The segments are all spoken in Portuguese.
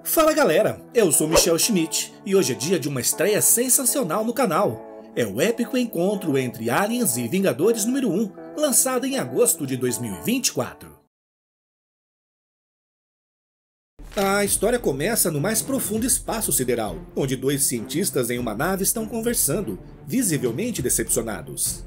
Fala galera, eu sou Michel Schmidt e hoje é dia de uma estreia sensacional no canal. É o épico encontro entre Aliens e Vingadores número 1, lançado em agosto de 2024. A história começa no mais profundo espaço sideral, onde dois cientistas em uma nave estão conversando, visivelmente decepcionados.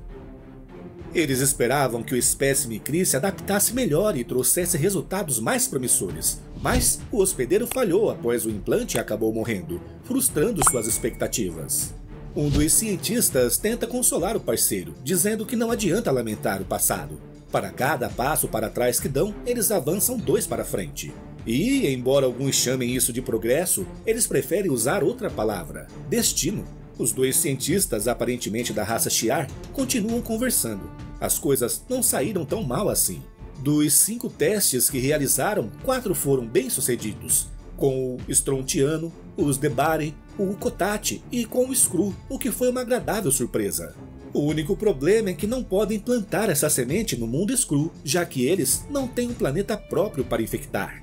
Eles esperavam que o espécime Kree se adaptasse melhor e trouxesse resultados mais promissores, mas o hospedeiro falhou após o implante e acabou morrendo, frustrando suas expectativas. Um dos cientistas tenta consolar o parceiro, dizendo que não adianta lamentar o passado. Para cada passo para trás que dão, eles avançam 2 para frente. E, embora alguns chamem isso de progresso, eles preferem usar outra palavra: destino. Os dois cientistas, aparentemente da raça Shi'ar, continuam conversando. As coisas não saíram tão mal assim. Dos 5 testes que realizaram, 4 foram bem-sucedidos, com o Strontiano, os Debari, o Kotati e com o Skrull, o que foi uma agradável surpresa. O único problema é que não podem plantar essa semente no mundo Skrull, já que eles não têm um planeta próprio para infectar.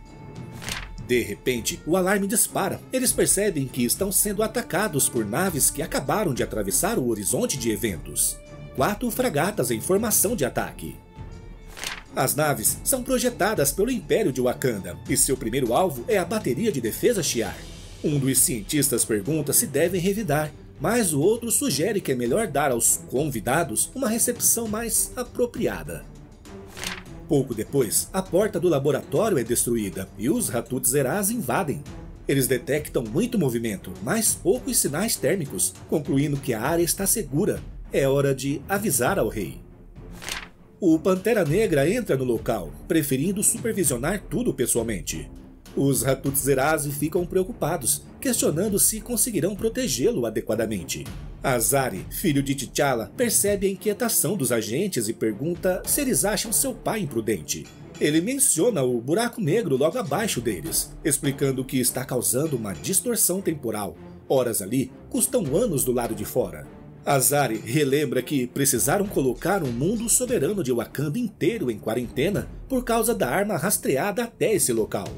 De repente, o alarme dispara. Eles percebem que estão sendo atacados por naves que acabaram de atravessar o horizonte de eventos. 4 fragatas em formação de ataque. As naves são projetadas pelo Império de Wakanda, e seu primeiro alvo é a bateria de defesa Shi'ar. Um dos cientistas pergunta se devem revidar, mas o outro sugere que é melhor dar aos convidados uma recepção mais apropriada. Pouco depois, a porta do laboratório é destruída e os Ratu-Tzeraz invadem. Eles detectam muito movimento, mas poucos sinais térmicos, concluindo que a área está segura. É hora de avisar ao rei. O Pantera Negra entra no local, preferindo supervisionar tudo pessoalmente. Os Ratu-Tzeraz ficam preocupados, questionando se conseguirão protegê-lo adequadamente. Azari, filho de T'Challa, percebe a inquietação dos agentes e pergunta se eles acham seu pai imprudente. Ele menciona o buraco negro logo abaixo deles, explicando que está causando uma distorção temporal. Horas ali custam anos do lado de fora. Azari relembra que precisaram colocar um mundo soberano de Wakanda inteiro em quarentena por causa da arma rastreada até esse local.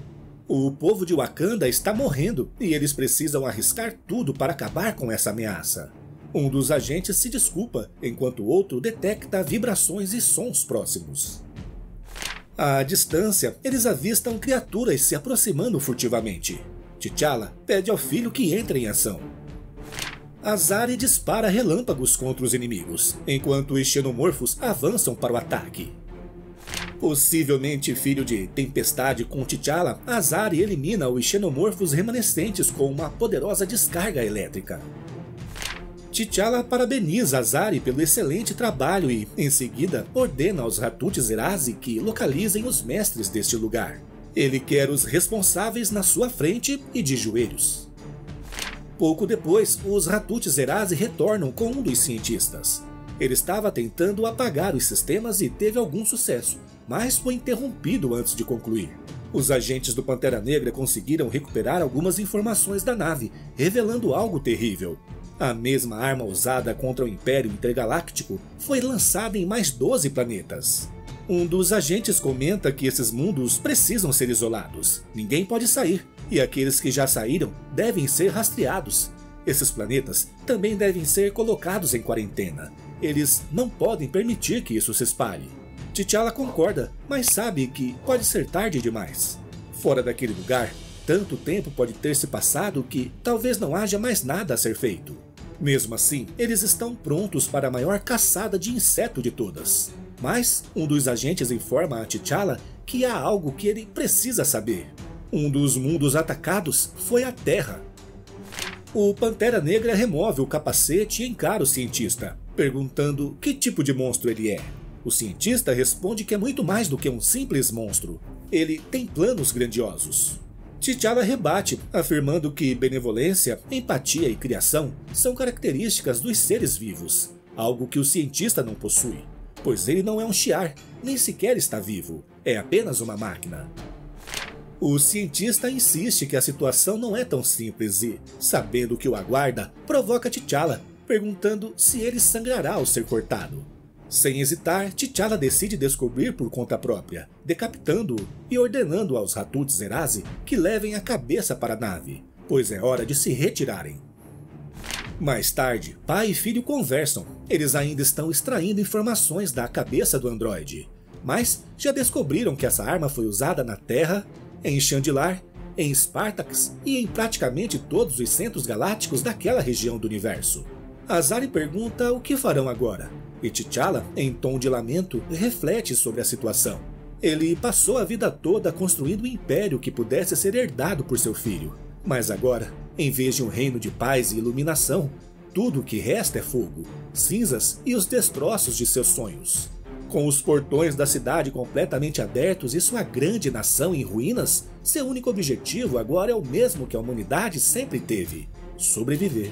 O povo de Wakanda está morrendo e eles precisam arriscar tudo para acabar com essa ameaça. Um dos agentes se desculpa, enquanto o outro detecta vibrações e sons próximos. À distância, eles avistam criaturas se aproximando furtivamente. T'Challa pede ao filho que entre em ação. Azari dispara relâmpagos contra os inimigos, enquanto os xenomorfos avançam para o ataque. Possivelmente filho de Tempestade com T'Challa, Azari elimina os xenomorfos remanescentes com uma poderosa descarga elétrica. T'Challa parabeniza Azari pelo excelente trabalho e, em seguida, ordena aos Ratu-Tzeraz que localizem os mestres deste lugar. Ele quer os responsáveis na sua frente e de joelhos. Pouco depois, os Ratu-Tzeraz retornam com um dos cientistas. Ele estava tentando apagar os sistemas e teve algum sucesso, mas foi interrompido antes de concluir. Os agentes do Pantera Negra conseguiram recuperar algumas informações da nave, revelando algo terrível. A mesma arma usada contra o Império Intergaláctico foi lançada em mais 12 planetas. Um dos agentes comenta que esses mundos precisam ser isolados. Ninguém pode sair, e aqueles que já saíram devem ser rastreados. Esses planetas também devem ser colocados em quarentena. Eles não podem permitir que isso se espalhe. T'Challa concorda, mas sabe que pode ser tarde demais. Fora daquele lugar, tanto tempo pode ter se passado que talvez não haja mais nada a ser feito. Mesmo assim, eles estão prontos para a maior caçada de inseto de todas. Mas um dos agentes informa a T'Challa que há algo que ele precisa saber. Um dos mundos atacados foi a Terra. O Pantera Negra remove o capacete e encara o cientista, perguntando que tipo de monstro ele é. O cientista responde que é muito mais do que um simples monstro. Ele tem planos grandiosos. T'Challa rebate, afirmando que benevolência, empatia e criação são características dos seres vivos, algo que o cientista não possui, pois ele não é um Shi'ar, nem sequer está vivo, é apenas uma máquina. O cientista insiste que a situação não é tão simples e, sabendo o que o aguarda, provoca T'Challa, perguntando se ele sangrará ao ser cortado. Sem hesitar, T'Challa decide descobrir por conta própria, decapitando-o e ordenando aos Ratut-Zeraze que levem a cabeça para a nave, pois é hora de se retirarem. Mais tarde, pai e filho conversam. Eles ainda estão extraindo informações da cabeça do androide, mas já descobriram que essa arma foi usada na Terra, em Chandilar, em Spartax e em praticamente todos os centros galácticos daquela região do universo. Azari pergunta o que farão agora, e T'Challa, em tom de lamento, reflete sobre a situação. Ele passou a vida toda construindo um império que pudesse ser herdado por seu filho, mas agora, em vez de um reino de paz e iluminação, tudo o que resta é fogo, cinzas e os destroços de seus sonhos. Com os portões da cidade completamente abertos e sua grande nação em ruínas, seu único objetivo agora é o mesmo que a humanidade sempre teve: sobreviver.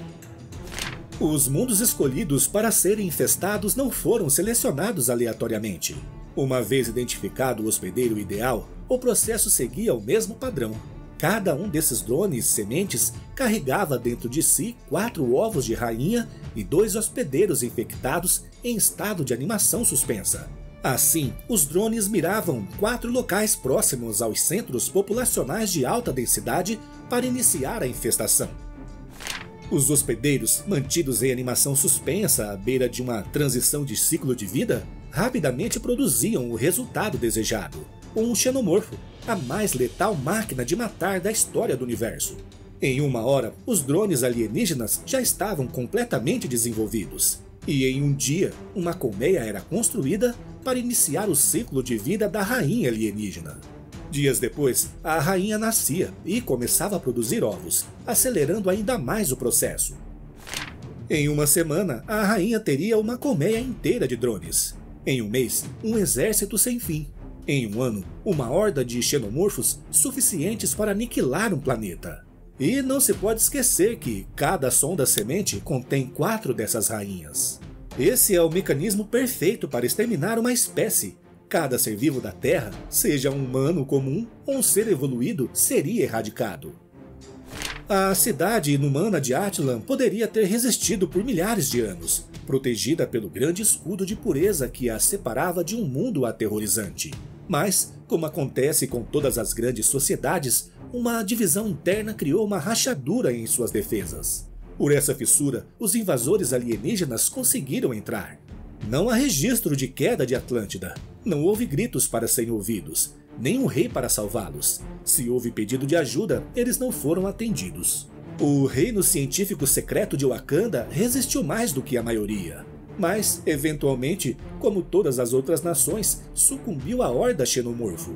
Os mundos escolhidos para serem infestados não foram selecionados aleatoriamente. Uma vez identificado o hospedeiro ideal, o processo seguia o mesmo padrão. Cada um desses drones sementes carregava dentro de si 4 ovos de rainha e 2 hospedeiros infectados em estado de animação suspensa. Assim, os drones miravam 4 locais próximos aos centros populacionais de alta densidade para iniciar a infestação. Os hospedeiros, mantidos em animação suspensa à beira de uma transição de ciclo de vida, rapidamente produziam o resultado desejado: um xenomorfo, a mais letal máquina de matar da história do universo. Em 1 hora, os drones alienígenas já estavam completamente desenvolvidos, e em 1 dia, uma colmeia era construída para iniciar o ciclo de vida da rainha alienígena. Dias depois, a rainha nascia e começava a produzir ovos, acelerando ainda mais o processo. Em 1 semana, a rainha teria uma colmeia inteira de drones. Em 1 mês, um exército sem fim. Em 1 ano, uma horda de xenomorfos suficientes para aniquilar um planeta. E não se pode esquecer que cada sonda semente contém 4 dessas rainhas. Esse é o mecanismo perfeito para exterminar uma espécie. Cada ser vivo da Terra, seja um humano comum ou um ser evoluído, seria erradicado. A cidade inumana de Attilan poderia ter resistido por milhares de anos, protegida pelo grande escudo de pureza que a separava de um mundo aterrorizante. Mas, como acontece com todas as grandes sociedades, uma divisão interna criou uma rachadura em suas defesas. Por essa fissura, os invasores alienígenas conseguiram entrar. Não há registro de queda de Atlântida. Não houve gritos para serem ouvidos, nem um rei para salvá-los. Se houve pedido de ajuda, eles não foram atendidos. O reino científico secreto de Wakanda resistiu mais do que a maioria. Mas, eventualmente, como todas as outras nações, sucumbiu à horda xenomorfo.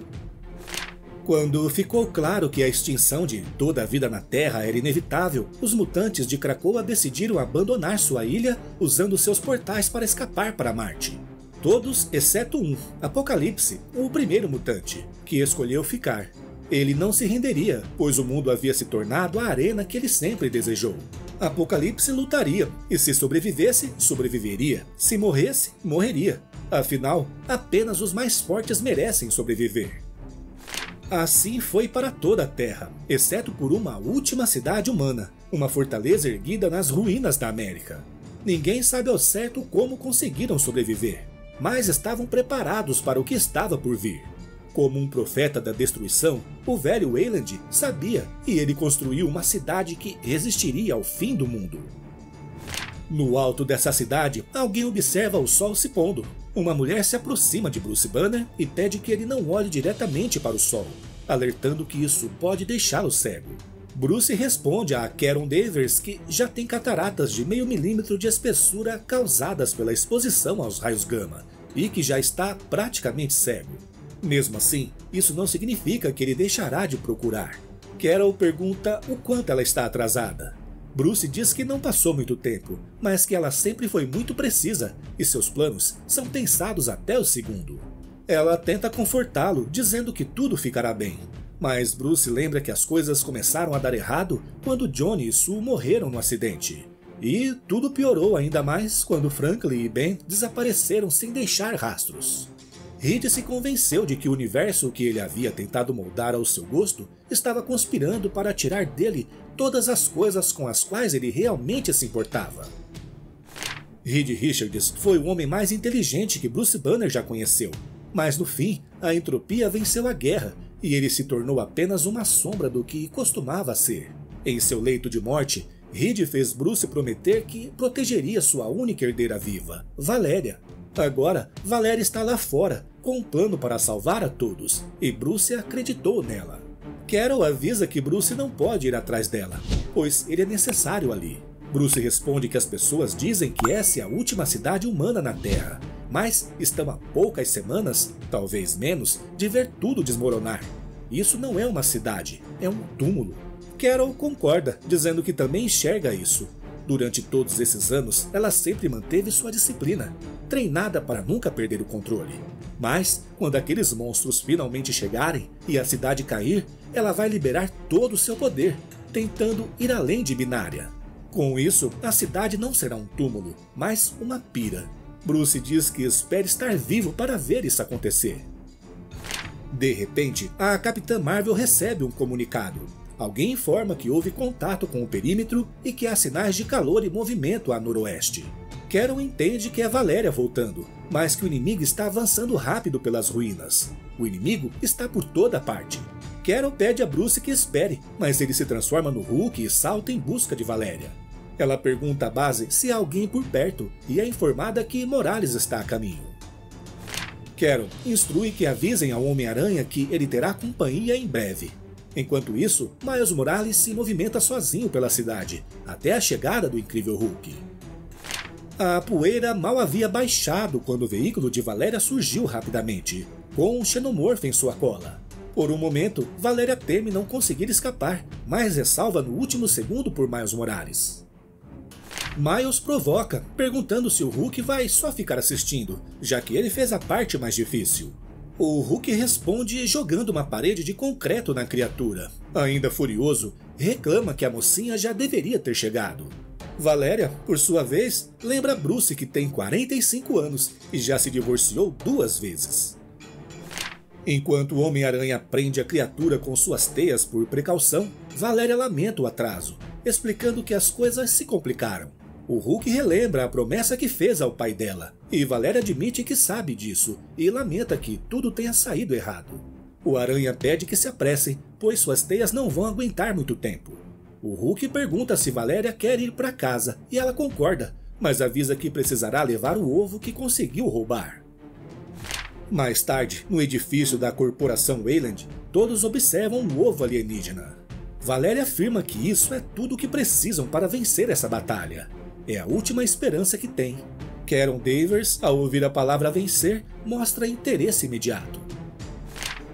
Quando ficou claro que a extinção de toda a vida na Terra era inevitável, os mutantes de Krakoa decidiram abandonar sua ilha usando seus portais para escapar para Marte. Todos exceto um, Apocalipse, o primeiro mutante, que escolheu ficar. Ele não se renderia, pois o mundo havia se tornado a arena que ele sempre desejou. Apocalipse lutaria, e se sobrevivesse, sobreviveria. Se morresse, morreria. Afinal, apenas os mais fortes merecem sobreviver. Assim foi para toda a Terra, exceto por uma última cidade humana, uma fortaleza erguida nas ruínas da América. Ninguém sabe ao certo como conseguiram sobreviver, mas estavam preparados para o que estava por vir. Como um profeta da destruição, o velho Weyland sabia, e ele construiu uma cidade que resistiria ao fim do mundo. No alto dessa cidade, alguém observa o sol se pondo. Uma mulher se aproxima de Bruce Banner e pede que ele não olhe diretamente para o sol, alertando que isso pode deixá-lo cego. Bruce responde a Caron Danvers que já tem cataratas de meio milímetro de espessura causadas pela exposição aos raios gama e que já está praticamente cego. Mesmo assim, isso não significa que ele deixará de procurar. Carol pergunta o quanto ela está atrasada. Bruce diz que não passou muito tempo, mas que ela sempre foi muito precisa e seus planos são pensados até o segundo. Ela tenta confortá-lo, dizendo que tudo ficará bem. Mas Bruce lembra que as coisas começaram a dar errado quando Johnny e Sue morreram no acidente. E tudo piorou ainda mais quando Franklin e Ben desapareceram sem deixar rastros. Reed se convenceu de que o universo que ele havia tentado moldar ao seu gosto estava conspirando para tirar dele todas as coisas com as quais ele realmente se importava. Reed Richards foi o homem mais inteligente que Bruce Banner já conheceu, mas no fim, a entropia venceu a guerra e ele se tornou apenas uma sombra do que costumava ser. Em seu leito de morte, Reed fez Bruce prometer que protegeria sua única herdeira viva, Valéria. Agora, Valéria está lá fora, com um plano para salvar a todos, e Bruce acreditou nela. Carol avisa que Bruce não pode ir atrás dela, pois ele é necessário ali. Bruce responde que as pessoas dizem que essa é a última cidade humana na Terra, mas estão há poucas semanas, talvez menos, de ver tudo desmoronar. Isso não é uma cidade, é um túmulo. Carol concorda, dizendo que também enxerga isso. Durante todos esses anos, ela sempre manteve sua disciplina, treinada para nunca perder o controle. Mas, quando aqueles monstros finalmente chegarem e a cidade cair, ela vai liberar todo o seu poder, tentando ir além de Binária. Com isso, a cidade não será um túmulo, mas uma pira. Bruce diz que espera estar vivo para ver isso acontecer. De repente, a Capitã Marvel recebe um comunicado. Alguém informa que houve contato com o perímetro e que há sinais de calor e movimento a noroeste. Carol entende que é Valéria voltando, mas que o inimigo está avançando rápido pelas ruínas. O inimigo está por toda parte. Carol pede a Bruce que espere, mas ele se transforma no Hulk e salta em busca de Valéria. Ela pergunta à base se há alguém por perto e é informada que Morales está a caminho. Carol instrui que avisem ao Homem-Aranha que ele terá companhia em breve. Enquanto isso, Miles Morales se movimenta sozinho pela cidade, até a chegada do Incrível Hulk. A poeira mal havia baixado quando o veículo de Valéria surgiu rapidamente, com um xenomorfo em sua cola. Por um momento, Valéria teme não conseguir escapar, mas é salva no último segundo por Miles Morales. Miles provoca, perguntando se o Hulk vai só ficar assistindo, já que ele fez a parte mais difícil. O Hulk responde jogando uma parede de concreto na criatura. Ainda furioso, reclama que a mocinha já deveria ter chegado. Valéria, por sua vez, lembra Bruce que tem 45 anos e já se divorciou 2 vezes. Enquanto o Homem-Aranha prende a criatura com suas teias por precaução, Valéria lamenta o atraso, explicando que as coisas se complicaram. O Hulk relembra a promessa que fez ao pai dela, e Valéria admite que sabe disso e lamenta que tudo tenha saído errado. O Aranha pede que se apressem, pois suas teias não vão aguentar muito tempo. O Hulk pergunta se Valéria quer ir para casa e ela concorda, mas avisa que precisará levar o ovo que conseguiu roubar. Mais tarde, no edifício da corporação Weyland, todos observam um ovo alienígena. Valéria afirma que isso é tudo o que precisam para vencer essa batalha. É a última esperança que tem. Carol Danvers, ao ouvir a palavra vencer, mostra interesse imediato.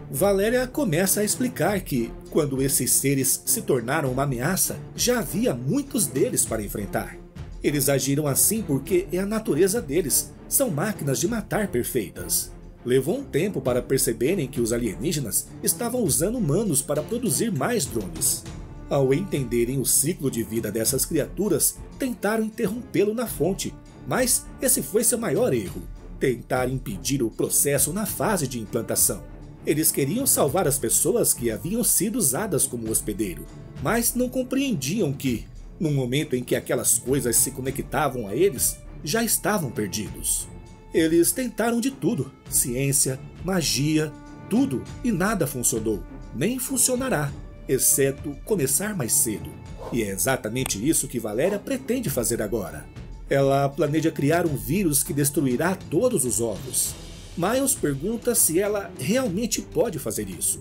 Valéria começa a explicar que, quando esses seres se tornaram uma ameaça, já havia muitos deles para enfrentar. Eles agiram assim porque é a natureza deles, são máquinas de matar perfeitas. Levou um tempo para perceberem que os alienígenas estavam usando humanos para produzir mais drones. Ao entenderem o ciclo de vida dessas criaturas, tentaram interrompê-lo na fonte, mas esse foi seu maior erro: tentar impedir o processo na fase de implantação. Eles queriam salvar as pessoas que haviam sido usadas como hospedeiro, mas não compreendiam que, no momento em que aquelas coisas se conectavam a eles, já estavam perdidos. Eles tentaram de tudo, ciência, magia, tudo, e nada funcionou, nem funcionará, exceto começar mais cedo. E é exatamente isso que Valéria pretende fazer agora. Ela planeja criar um vírus que destruirá todos os ovos. Miles pergunta se ela realmente pode fazer isso.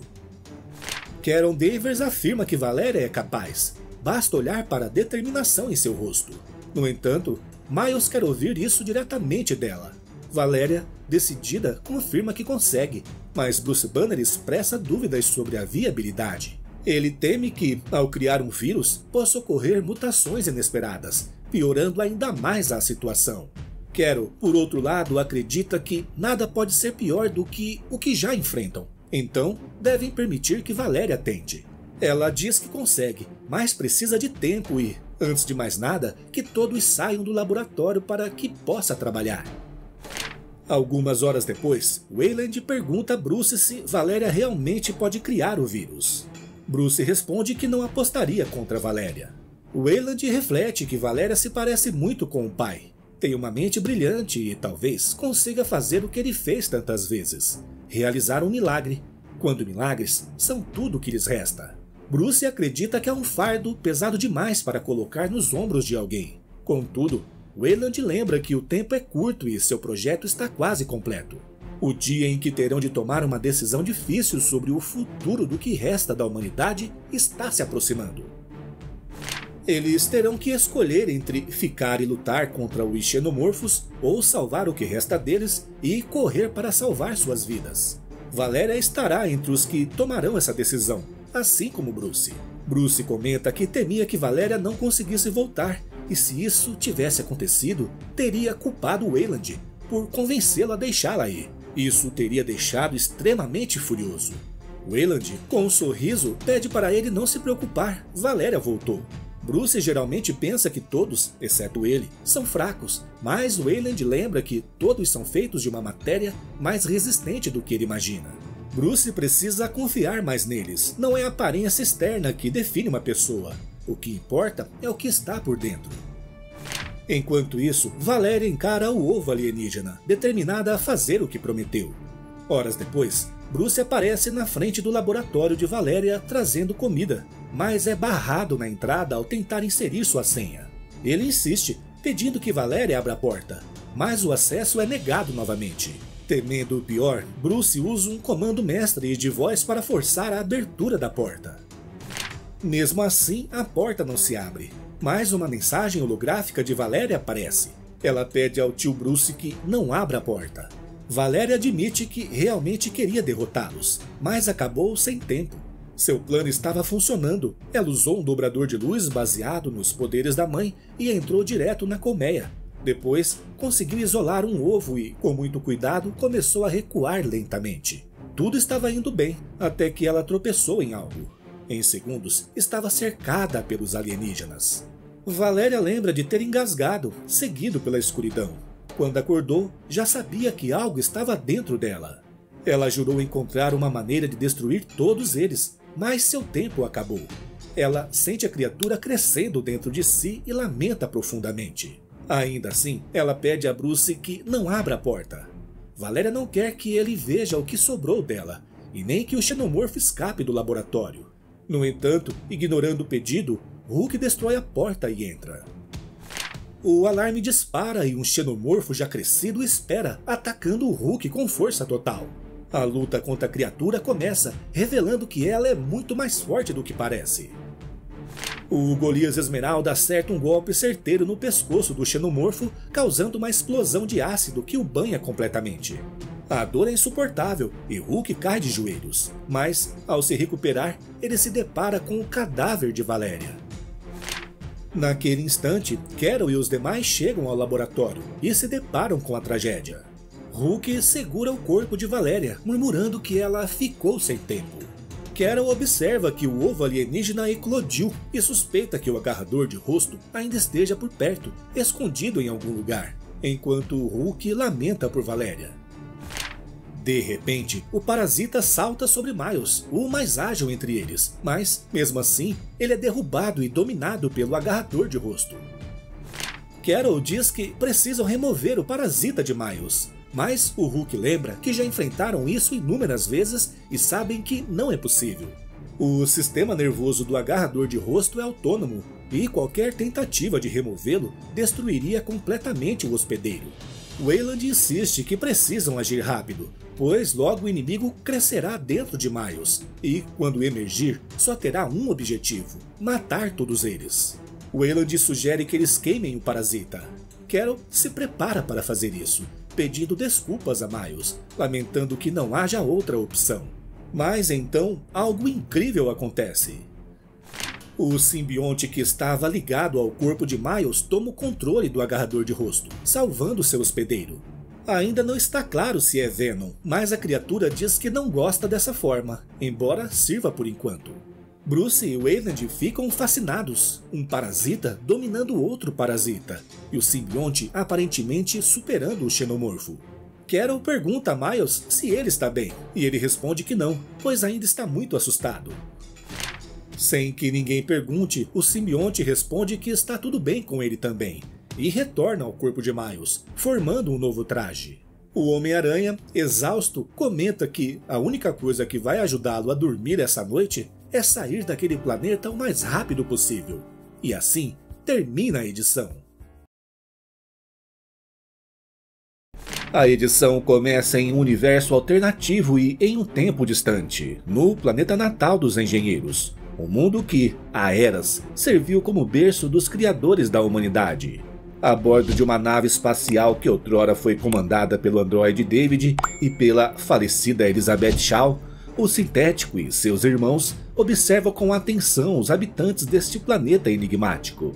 Carol Danvers afirma que Valéria é capaz, basta olhar para a determinação em seu rosto. No entanto, Miles quer ouvir isso diretamente dela. Valéria, decidida, confirma que consegue, mas Bruce Banner expressa dúvidas sobre a viabilidade. Ele teme que, ao criar um vírus, possa ocorrer mutações inesperadas, piorando ainda mais a situação. Carol, por outro lado, acredita que nada pode ser pior do que o que já enfrentam, então devem permitir que Valéria tente. Ela diz que consegue, mas precisa de tempo e, antes de mais nada, que todos saiam do laboratório para que possa trabalhar. Algumas horas depois, Weyland pergunta a Bruce se Valéria realmente pode criar o vírus. Bruce responde que não apostaria contra Valéria. Weyland reflete que Valéria se parece muito com o pai. Tem uma mente brilhante e talvez consiga fazer o que ele fez tantas vezes: realizar um milagre, quando milagres são tudo o que lhes resta. Bruce acredita que é um fardo pesado demais para colocar nos ombros de alguém. Contudo, Wayland lembra que o tempo é curto e seu projeto está quase completo. O dia em que terão de tomar uma decisão difícil sobre o futuro do que resta da humanidade está se aproximando. Eles terão que escolher entre ficar e lutar contra os xenomorfos ou salvar o que resta deles e correr para salvar suas vidas. Valéria estará entre os que tomarão essa decisão, assim como Bruce. Bruce comenta que temia que Valéria não conseguisse voltar, e se isso tivesse acontecido, teria culpado Wayland por convencê-la a deixá-la ir. Isso o teria deixado extremamente furioso. Wayland, com um sorriso, pede para ele não se preocupar, Valéria voltou. Bruce geralmente pensa que todos, exceto ele, são fracos, mas Wayland lembra que todos são feitos de uma matéria mais resistente do que ele imagina. Bruce precisa confiar mais neles, não é a aparência externa que define uma pessoa. O que importa é o que está por dentro. Enquanto isso, Valéria encara o ovo alienígena, determinada a fazer o que prometeu. Horas depois, Bruce aparece na frente do laboratório de Valéria trazendo comida, mas é barrado na entrada ao tentar inserir sua senha. Ele insiste, pedindo que Valéria abra a porta, mas o acesso é negado novamente. Temendo o pior, Bruce usa um comando mestre de voz para forçar a abertura da porta. Mesmo assim, a porta não se abre, mas uma mensagem holográfica de Valéria aparece. Ela pede ao tio Bruce que não abra a porta. Valéria admite que realmente queria derrotá-los, mas acabou sem tempo. Seu plano estava funcionando. Ela usou um dobrador de luz baseado nos poderes da mãe e entrou direto na colmeia. Depois, conseguiu isolar um ovo e, com muito cuidado, começou a recuar lentamente. Tudo estava indo bem, até que ela tropeçou em algo. Em segundos, estava cercada pelos alienígenas. Valéria lembra de ter engasgado, seguido pela escuridão. Quando acordou, já sabia que algo estava dentro dela. Ela jurou encontrar uma maneira de destruir todos eles, mas seu tempo acabou. Ela sente a criatura crescendo dentro de si e lamenta profundamente. Ainda assim, ela pede a Bruce que não abra a porta. Valéria não quer que ele veja o que sobrou dela, e nem que o xenomorfo escape do laboratório. No entanto, ignorando o pedido, Hulk destrói a porta e entra. O alarme dispara e um xenomorfo já crescido espera, atacando o Hulk com força total. A luta contra a criatura começa, revelando que ela é muito mais forte do que parece. O Golias Esmeralda acerta um golpe certeiro no pescoço do xenomorfo, causando uma explosão de ácido que o banha completamente. A dor é insuportável e Hulk cai de joelhos, mas, ao se recuperar, ele se depara com o cadáver de Valéria. Naquele instante, Carol e os demais chegam ao laboratório e se deparam com a tragédia. Hulk segura o corpo de Valéria, murmurando que ela ficou sem tempo. Carol observa que o ovo alienígena eclodiu e suspeita que o agarrador de rosto ainda esteja por perto, escondido em algum lugar, enquanto Hulk lamenta por Valéria. De repente, o parasita salta sobre Miles, o mais ágil entre eles, mas, mesmo assim, ele é derrubado e dominado pelo agarrador de rosto. Carol diz que precisam remover o parasita de Miles, mas o Hulk lembra que já enfrentaram isso inúmeras vezes e sabem que não é possível. O sistema nervoso do agarrador de rosto é autônomo e qualquer tentativa de removê-lo destruiria completamente o hospedeiro. Wayland insiste que precisam agir rápido, pois logo o inimigo crescerá dentro de Miles, e quando emergir, só terá um objetivo: matar todos eles. Wayland sugere que eles queimem o parasita. Carol se prepara para fazer isso, pedindo desculpas a Miles, lamentando que não haja outra opção. Mas então, algo incrível acontece. O simbionte que estava ligado ao corpo de Miles toma o controle do agarrador de rosto, salvando seu hospedeiro. Ainda não está claro se é Venom, mas a criatura diz que não gosta dessa forma, embora sirva por enquanto. Bruce e Wayland ficam fascinados, um parasita dominando outro parasita, e o simbionte aparentemente superando o xenomorfo. Carol pergunta a Miles se ele está bem, e ele responde que não, pois ainda está muito assustado. Sem que ninguém pergunte, o simbionte responde que está tudo bem com ele também. e retorna ao corpo de Miles, formando um novo traje. O Homem-Aranha, exausto, comenta que a única coisa que vai ajudá-lo a dormir essa noite é sair daquele planeta o mais rápido possível. E assim, termina a edição. A edição começa em um universo alternativo e em um tempo distante, no planeta natal dos engenheiros, um mundo que, há eras, serviu como berço dos criadores da humanidade. A bordo de uma nave espacial que outrora foi comandada pelo androide David e pela falecida Elizabeth Shaw, o Sintético e seus irmãos observam com atenção os habitantes deste planeta enigmático.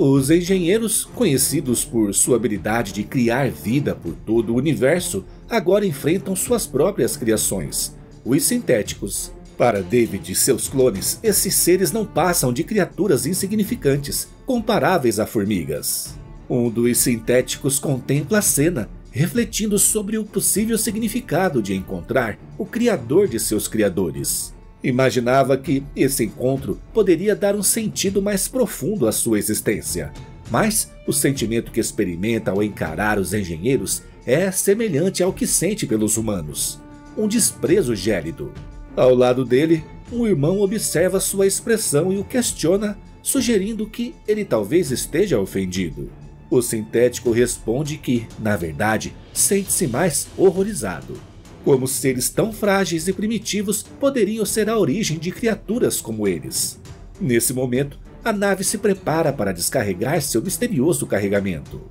Os engenheiros, conhecidos por sua habilidade de criar vida por todo o universo, agora enfrentam suas próprias criações, os sintéticos. Para David e seus clones, esses seres não passam de criaturas insignificantes, comparáveis a formigas. Um dos sintéticos contempla a cena, refletindo sobre o possível significado de encontrar o criador de seus criadores. Imaginava que esse encontro poderia dar um sentido mais profundo à sua existência, mas o sentimento que experimenta ao encarar os engenheiros é semelhante ao que sente pelos humanos, um desprezo gélido. Ao lado dele, um irmão observa sua expressão e o questiona, sugerindo que ele talvez esteja ofendido. O sintético responde que, na verdade, sente-se mais horrorizado. Como seres tão frágeis e primitivos poderiam ser a origem de criaturas como eles. Nesse momento, a nave se prepara para descarregar seu misterioso carregamento.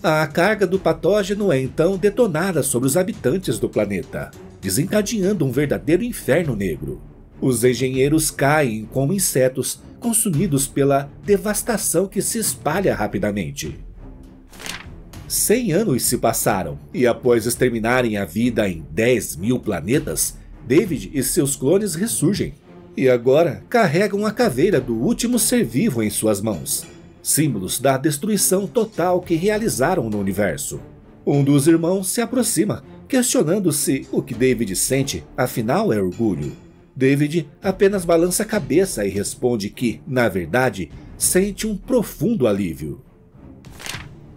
A carga do patógeno é então detonada sobre os habitantes do planeta, desencadeando um verdadeiro inferno negro. Os engenheiros caem como insetos, consumidos pela devastação que se espalha rapidamente. 100 anos se passaram, e após exterminarem a vida em 10.000 planetas, David e seus clones ressurgem, e agora carregam a caveira do último ser vivo em suas mãos, símbolos da destruição total que realizaram no universo. Um dos irmãos se aproxima, questionando se o que David sente, afinal, é orgulho. David apenas balança a cabeça e responde que, na verdade, sente um profundo alívio.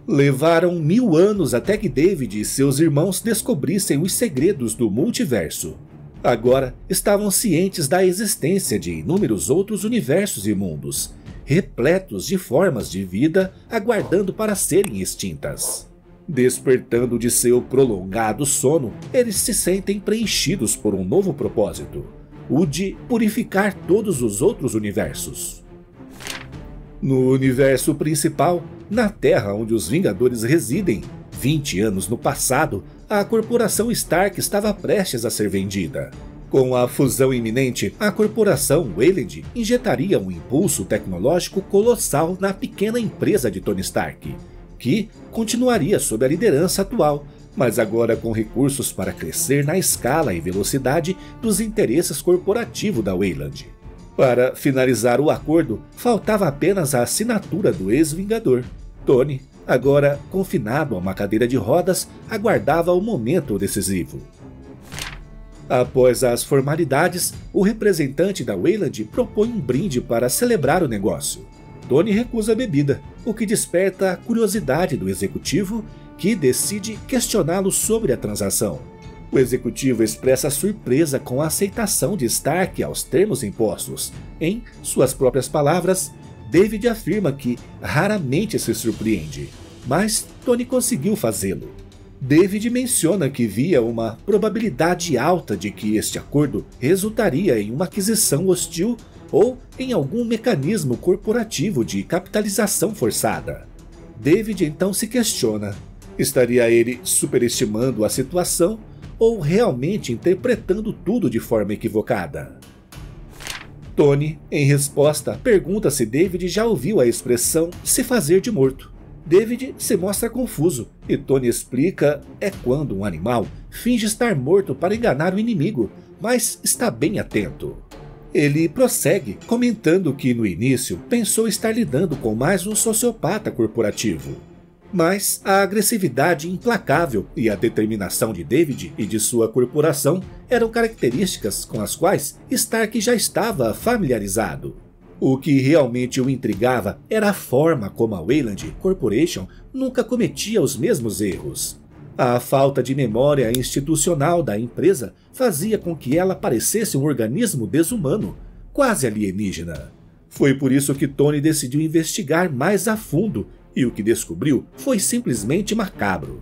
Levaram 1000 anos até que David e seus irmãos descobrissem os segredos do multiverso. Agora estavam cientes da existência de inúmeros outros universos e mundos, repletos de formas de vida aguardando para serem extintas. Despertando de seu prolongado sono, eles se sentem preenchidos por um novo propósito, o de purificar todos os outros universos. No universo principal, na Terra onde os Vingadores residem, 20 anos no passado, a corporação Stark estava prestes a ser vendida. Com a fusão iminente, a corporação Wayland injetaria um impulso tecnológico colossal na pequena empresa de Tony Stark, que continuaria sob a liderança atual, mas agora com recursos para crescer na escala e velocidade dos interesses corporativos da Wayland. Para finalizar o acordo, faltava apenas a assinatura do ex-Vingador. Tony, agora confinado a uma cadeira de rodas, aguardava o momento decisivo. Após as formalidades, o representante da Wayland propõe um brinde para celebrar o negócio. Tony recusa a bebida, o que desperta a curiosidade do executivo, que decide questioná-lo sobre a transação. O executivo expressa surpresa com a aceitação de Stark aos termos impostos. Em suas próprias palavras, David afirma que raramente se surpreende, mas Tony conseguiu fazê-lo. David menciona que via uma probabilidade alta de que este acordo resultaria em uma aquisição hostil ou em algum mecanismo corporativo de capitalização forçada. David então se questiona: estaria ele superestimando a situação ou realmente interpretando tudo de forma equivocada? Tony, em resposta, pergunta se David já ouviu a expressão se fazer de morto. David se mostra confuso e Tony explica é quando um animal finge estar morto para enganar o inimigo, mas está bem atento. Ele prossegue, comentando que no início pensou estar lidando com mais um sociopata corporativo. Mas a agressividade implacável e a determinação de David e de sua corporação eram características com as quais Stark já estava familiarizado. O que realmente o intrigava era a forma como a Wayland Corporation nunca cometia os mesmos erros. A falta de memória institucional da empresa fazia com que ela parecesse um organismo desumano, quase alienígena. Foi por isso que Tony decidiu investigar mais a fundo, e o que descobriu foi simplesmente macabro.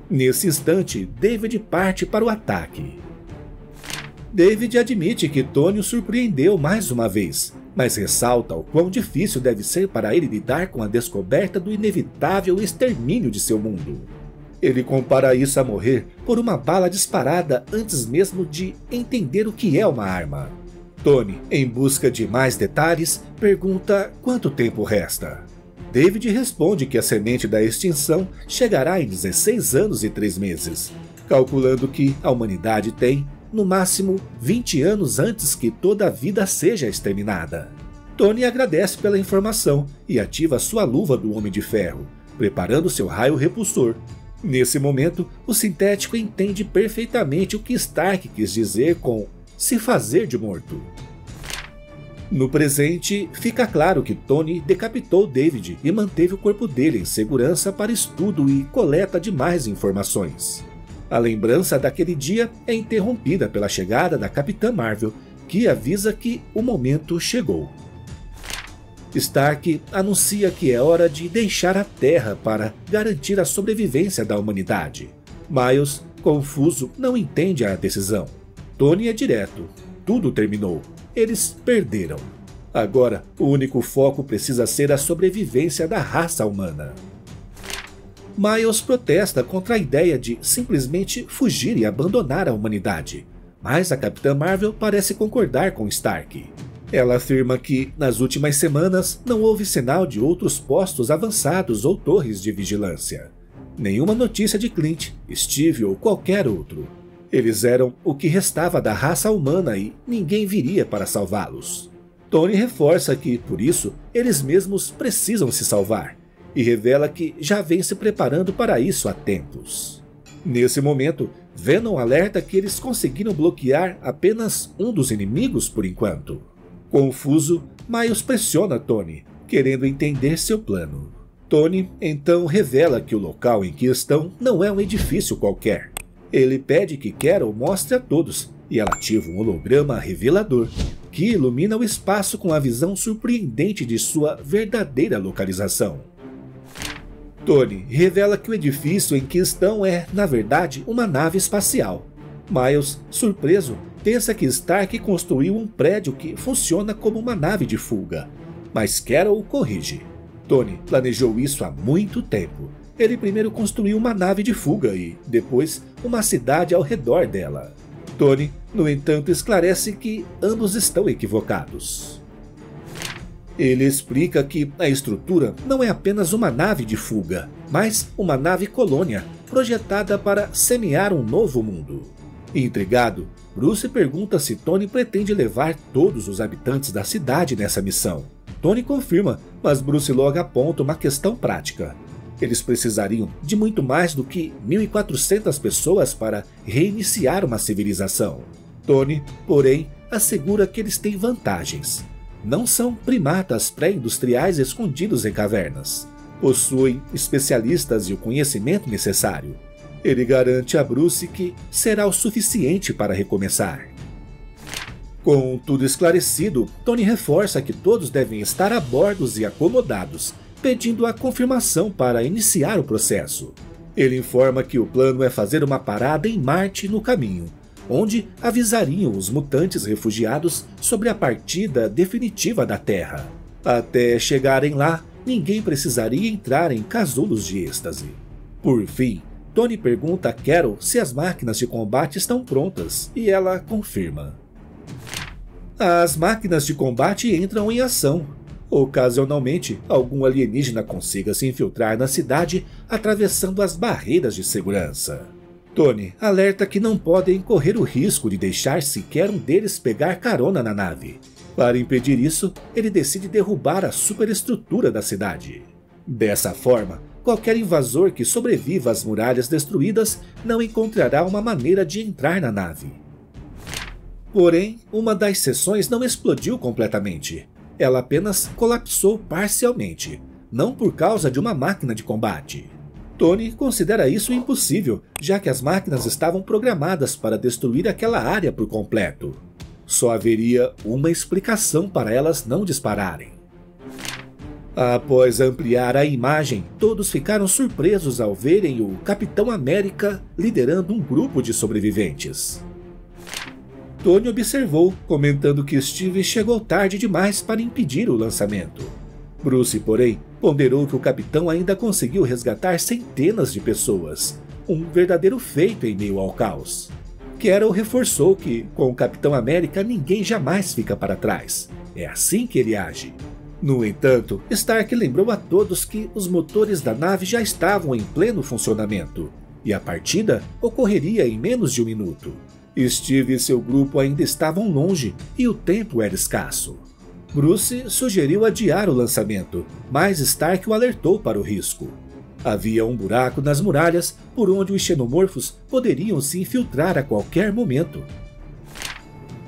Nesse instante, David parte para o ataque. David admite que Tony o surpreendeu mais uma vez, mas ressalta o quão difícil deve ser para ele lidar com a descoberta do inevitável extermínio de seu mundo. Ele compara isso a morrer por uma bala disparada antes mesmo de entender o que é uma arma. Tony, em busca de mais detalhes, pergunta quanto tempo resta. David responde que a semente da extinção chegará em 16 anos e 3 meses, calculando que a humanidade tem, no máximo, 20 anos antes que toda a vida seja exterminada. Tony agradece pela informação e ativa sua luva do Homem de Ferro, preparando seu raio repulsor. Nesse momento, o sintético entende perfeitamente o que Stark quis dizer com se fazer de morto. No presente, fica claro que Tony decapitou David e manteve o corpo dele em segurança para estudo e coleta de mais informações. A lembrança daquele dia é interrompida pela chegada da Capitã Marvel, que avisa que o momento chegou. Stark anuncia que é hora de deixar a Terra para garantir a sobrevivência da humanidade. Miles, confuso, não entende a decisão. Tony é direto. Tudo terminou. Eles perderam. Agora, o único foco precisa ser a sobrevivência da raça humana. Miles protesta contra a ideia de simplesmente fugir e abandonar a humanidade, mas a Capitã Marvel parece concordar com Stark. Ela afirma que, nas últimas semanas, não houve sinal de outros postos avançados ou torres de vigilância. Nenhuma notícia de Clint, Steve ou qualquer outro. Eles eram o que restava da raça humana e ninguém viria para salvá-los. Tony reforça que, por isso, eles mesmos precisam se salvar, e revela que já vem se preparando para isso há tempos. Nesse momento, Venom alerta que eles conseguiram bloquear apenas um dos inimigos por enquanto. Confuso, Miles pressiona Tony, querendo entender seu plano. Tony então revela que o local em que estão não é um edifício qualquer. Ele pede que Carol mostre a todos, e ela ativa um holograma revelador, que ilumina o espaço com a visão surpreendente de sua verdadeira localização. Tony revela que o edifício em que estão é, na verdade, uma nave espacial. Miles, surpreso, pensa que Stark construiu um prédio que funciona como uma nave de fuga, mas Carol o corrige. Tony planejou isso há muito tempo. Ele primeiro construiu uma nave de fuga e, depois, uma cidade ao redor dela. Tony, no entanto, esclarece que ambos estão equivocados. Ele explica que a estrutura não é apenas uma nave de fuga, mas uma nave colônia, projetada para semear um novo mundo. Intrigado, Bruce pergunta se Tony pretende levar todos os habitantes da cidade nessa missão. Tony confirma, mas Bruce logo aponta uma questão prática. Eles precisariam de muito mais do que 1.400 pessoas para reiniciar uma civilização. Tony, porém, assegura que eles têm vantagens. Não são primatas pré-industriais escondidos em cavernas. Possuem especialistas e o conhecimento necessário. Ele garante a Bruce que será o suficiente para recomeçar. Com tudo esclarecido, Tony reforça que todos devem estar a bordo e acomodados, pedindo a confirmação para iniciar o processo. Ele informa que o plano é fazer uma parada em Marte no caminho, onde avisariam os mutantes refugiados sobre a partida definitiva da Terra. Até chegarem lá, ninguém precisaria entrar em casulos de êxtase. Por fim, Tony pergunta a Carol se as máquinas de combate estão prontas, e ela confirma. As máquinas de combate entram em ação. Ocasionalmente, algum alienígena consiga se infiltrar na cidade atravessando as barreiras de segurança. Tony alerta que não podem correr o risco de deixar sequer um deles pegar carona na nave. Para impedir isso, ele decide derrubar a superestrutura da cidade. Dessa forma, qualquer invasor que sobreviva às muralhas destruídas não encontrará uma maneira de entrar na nave. Porém, uma das seções não explodiu completamente. ela apenas colapsou parcialmente, não por causa de uma máquina de combate. Tony considera isso impossível, já que as máquinas estavam programadas para destruir aquela área por completo. Só haveria uma explicação para elas não dispararem. Após ampliar a imagem, todos ficaram surpresos ao verem o Capitão América liderando um grupo de sobreviventes. Tony observou, comentando que Steve chegou tarde demais para impedir o lançamento. Bruce, porém, ponderou que o capitão ainda conseguiu resgatar centenas de pessoas, um verdadeiro feito em meio ao caos. Carol reforçou que, com o Capitão América, ninguém jamais fica para trás. É assim que ele age. No entanto, Stark lembrou a todos que os motores da nave já estavam em pleno funcionamento, e a partida ocorreria em menos de um minuto. Steve e seu grupo ainda estavam longe, e o tempo era escasso. Bruce sugeriu adiar o lançamento, mas Stark o alertou para o risco. Havia um buraco nas muralhas por onde os xenomorfos poderiam se infiltrar a qualquer momento.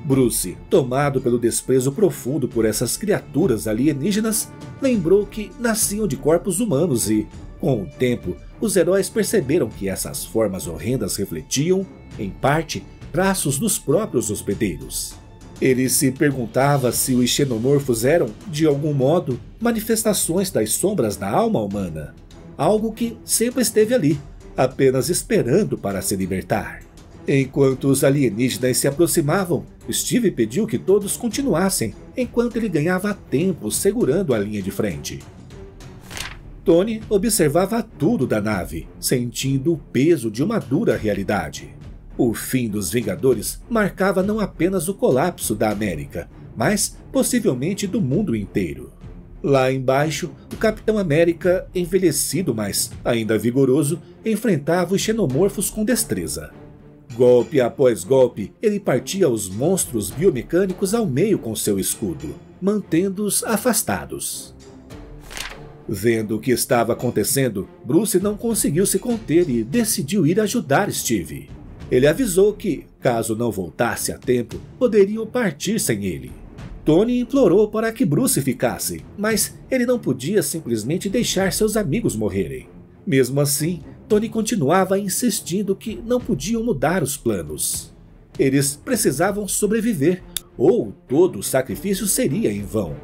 Bruce, tomado pelo desprezo profundo por essas criaturas alienígenas, lembrou que nasciam de corpos humanos e, com o tempo, os heróis perceberam que essas formas horrendas refletiam, em parte, traços dos próprios hospedeiros. Ele se perguntava se os xenomorfos eram, de algum modo, manifestações das sombras da alma humana. Algo que sempre esteve ali, apenas esperando para se libertar. Enquanto os alienígenas se aproximavam, Steve pediu que todos continuassem, enquanto ele ganhava tempo segurando a linha de frente. Tony observava tudo da nave, sentindo o peso de uma dura realidade. O fim dos Vingadores marcava não apenas o colapso da América, mas possivelmente do mundo inteiro. Lá embaixo, o Capitão América, envelhecido mas ainda vigoroso, enfrentava os xenomorfos com destreza. Golpe após golpe, ele partia os monstros biomecânicos ao meio com seu escudo, mantendo-os afastados. Vendo o que estava acontecendo, Bruce não conseguiu se conter e decidiu ir ajudar Steve. Ele avisou que, caso não voltasse a tempo, poderiam partir sem ele. Tony implorou para que Bruce ficasse, mas ele não podia simplesmente deixar seus amigos morrerem. Mesmo assim, Tony continuava insistindo que não podiam mudar os planos. Eles precisavam sobreviver, ou todo o sacrifício seria em vão.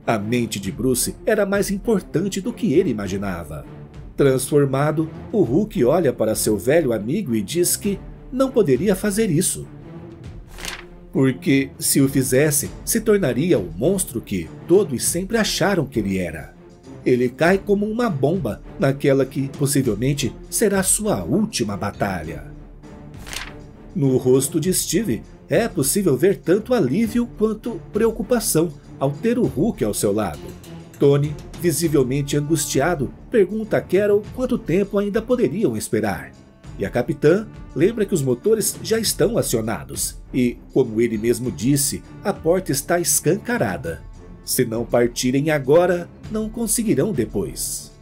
A mente de Bruce era mais importante do que ele imaginava. Transformado, o Hulk olha para seu velho amigo e diz que não poderia fazer isso. Porque, se o fizesse, se tornaria o monstro que todos sempre acharam que ele era. Ele cai como uma bomba naquela que, possivelmente, será sua última batalha. No rosto de Steve, é possível ver tanto alívio quanto preocupação ao ter o Hulk ao seu lado. Tony, visivelmente angustiado, pergunta a Carol quanto tempo ainda poderiam esperar. E a capitã lembra que os motores já estão acionados e, como ele mesmo disse, a porta está escancarada. Se não partirem agora, não conseguirão depois.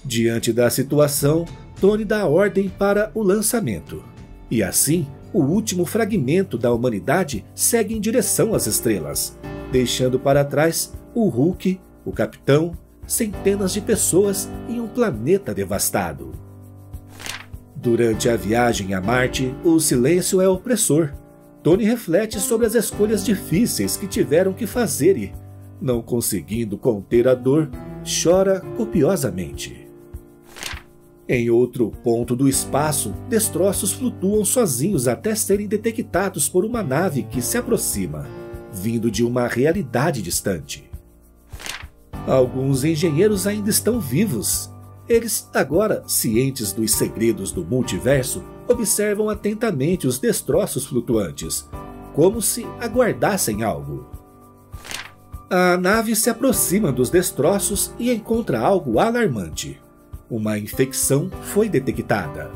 Diante da situação, Tony dá ordem para o lançamento. E assim, o último fragmento da humanidade segue em direção às estrelas, deixando para trás o Hulk, o capitão, centenas de pessoas em um planeta devastado. Durante a viagem a Marte, o silêncio é opressor. Tony reflete sobre as escolhas difíceis que tiveram que fazer e, não conseguindo conter a dor, chora copiosamente. Em outro ponto do espaço, destroços flutuam sozinhos até serem detectados por uma nave que se aproxima, vindo de uma realidade distante. Alguns engenheiros ainda estão vivos. Eles, agora cientes dos segredos do multiverso, observam atentamente os destroços flutuantes, como se aguardassem algo. A nave se aproxima dos destroços e encontra algo alarmante. Uma infecção foi detectada.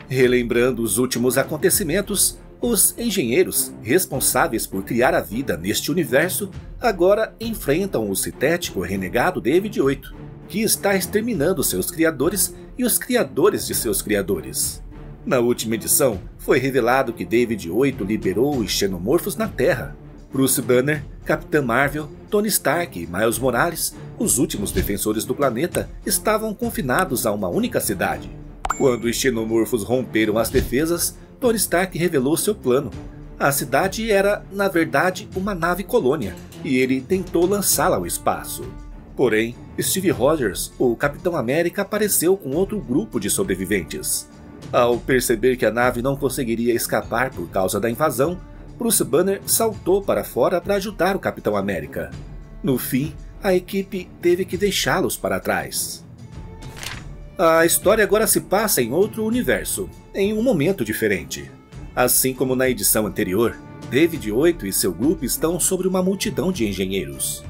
Relembrando os últimos acontecimentos, os engenheiros responsáveis por criar a vida neste universo agora enfrentam o sintético renegado David-8, que está exterminando seus criadores e os criadores de seus criadores. Na última edição, foi revelado que David 8 liberou os xenomorfos na Terra. Bruce Banner, Capitã Marvel, Tony Stark e Miles Morales, os últimos defensores do planeta, estavam confinados a uma única cidade. Quando os xenomorfos romperam as defesas, Tony Stark revelou seu plano. A cidade era, na verdade, uma nave colônia, e ele tentou lançá-la ao espaço. Porém, Steve Rogers, o Capitão América, apareceu com outro grupo de sobreviventes. Ao perceber que a nave não conseguiria escapar por causa da invasão, Bruce Banner saltou para fora para ajudar o Capitão América. No fim, a equipe teve que deixá-los para trás. A história agora se passa em outro universo, em um momento diferente. Assim como na edição anterior, David 8 e seu grupo estão sobre uma multidão de engenheiros.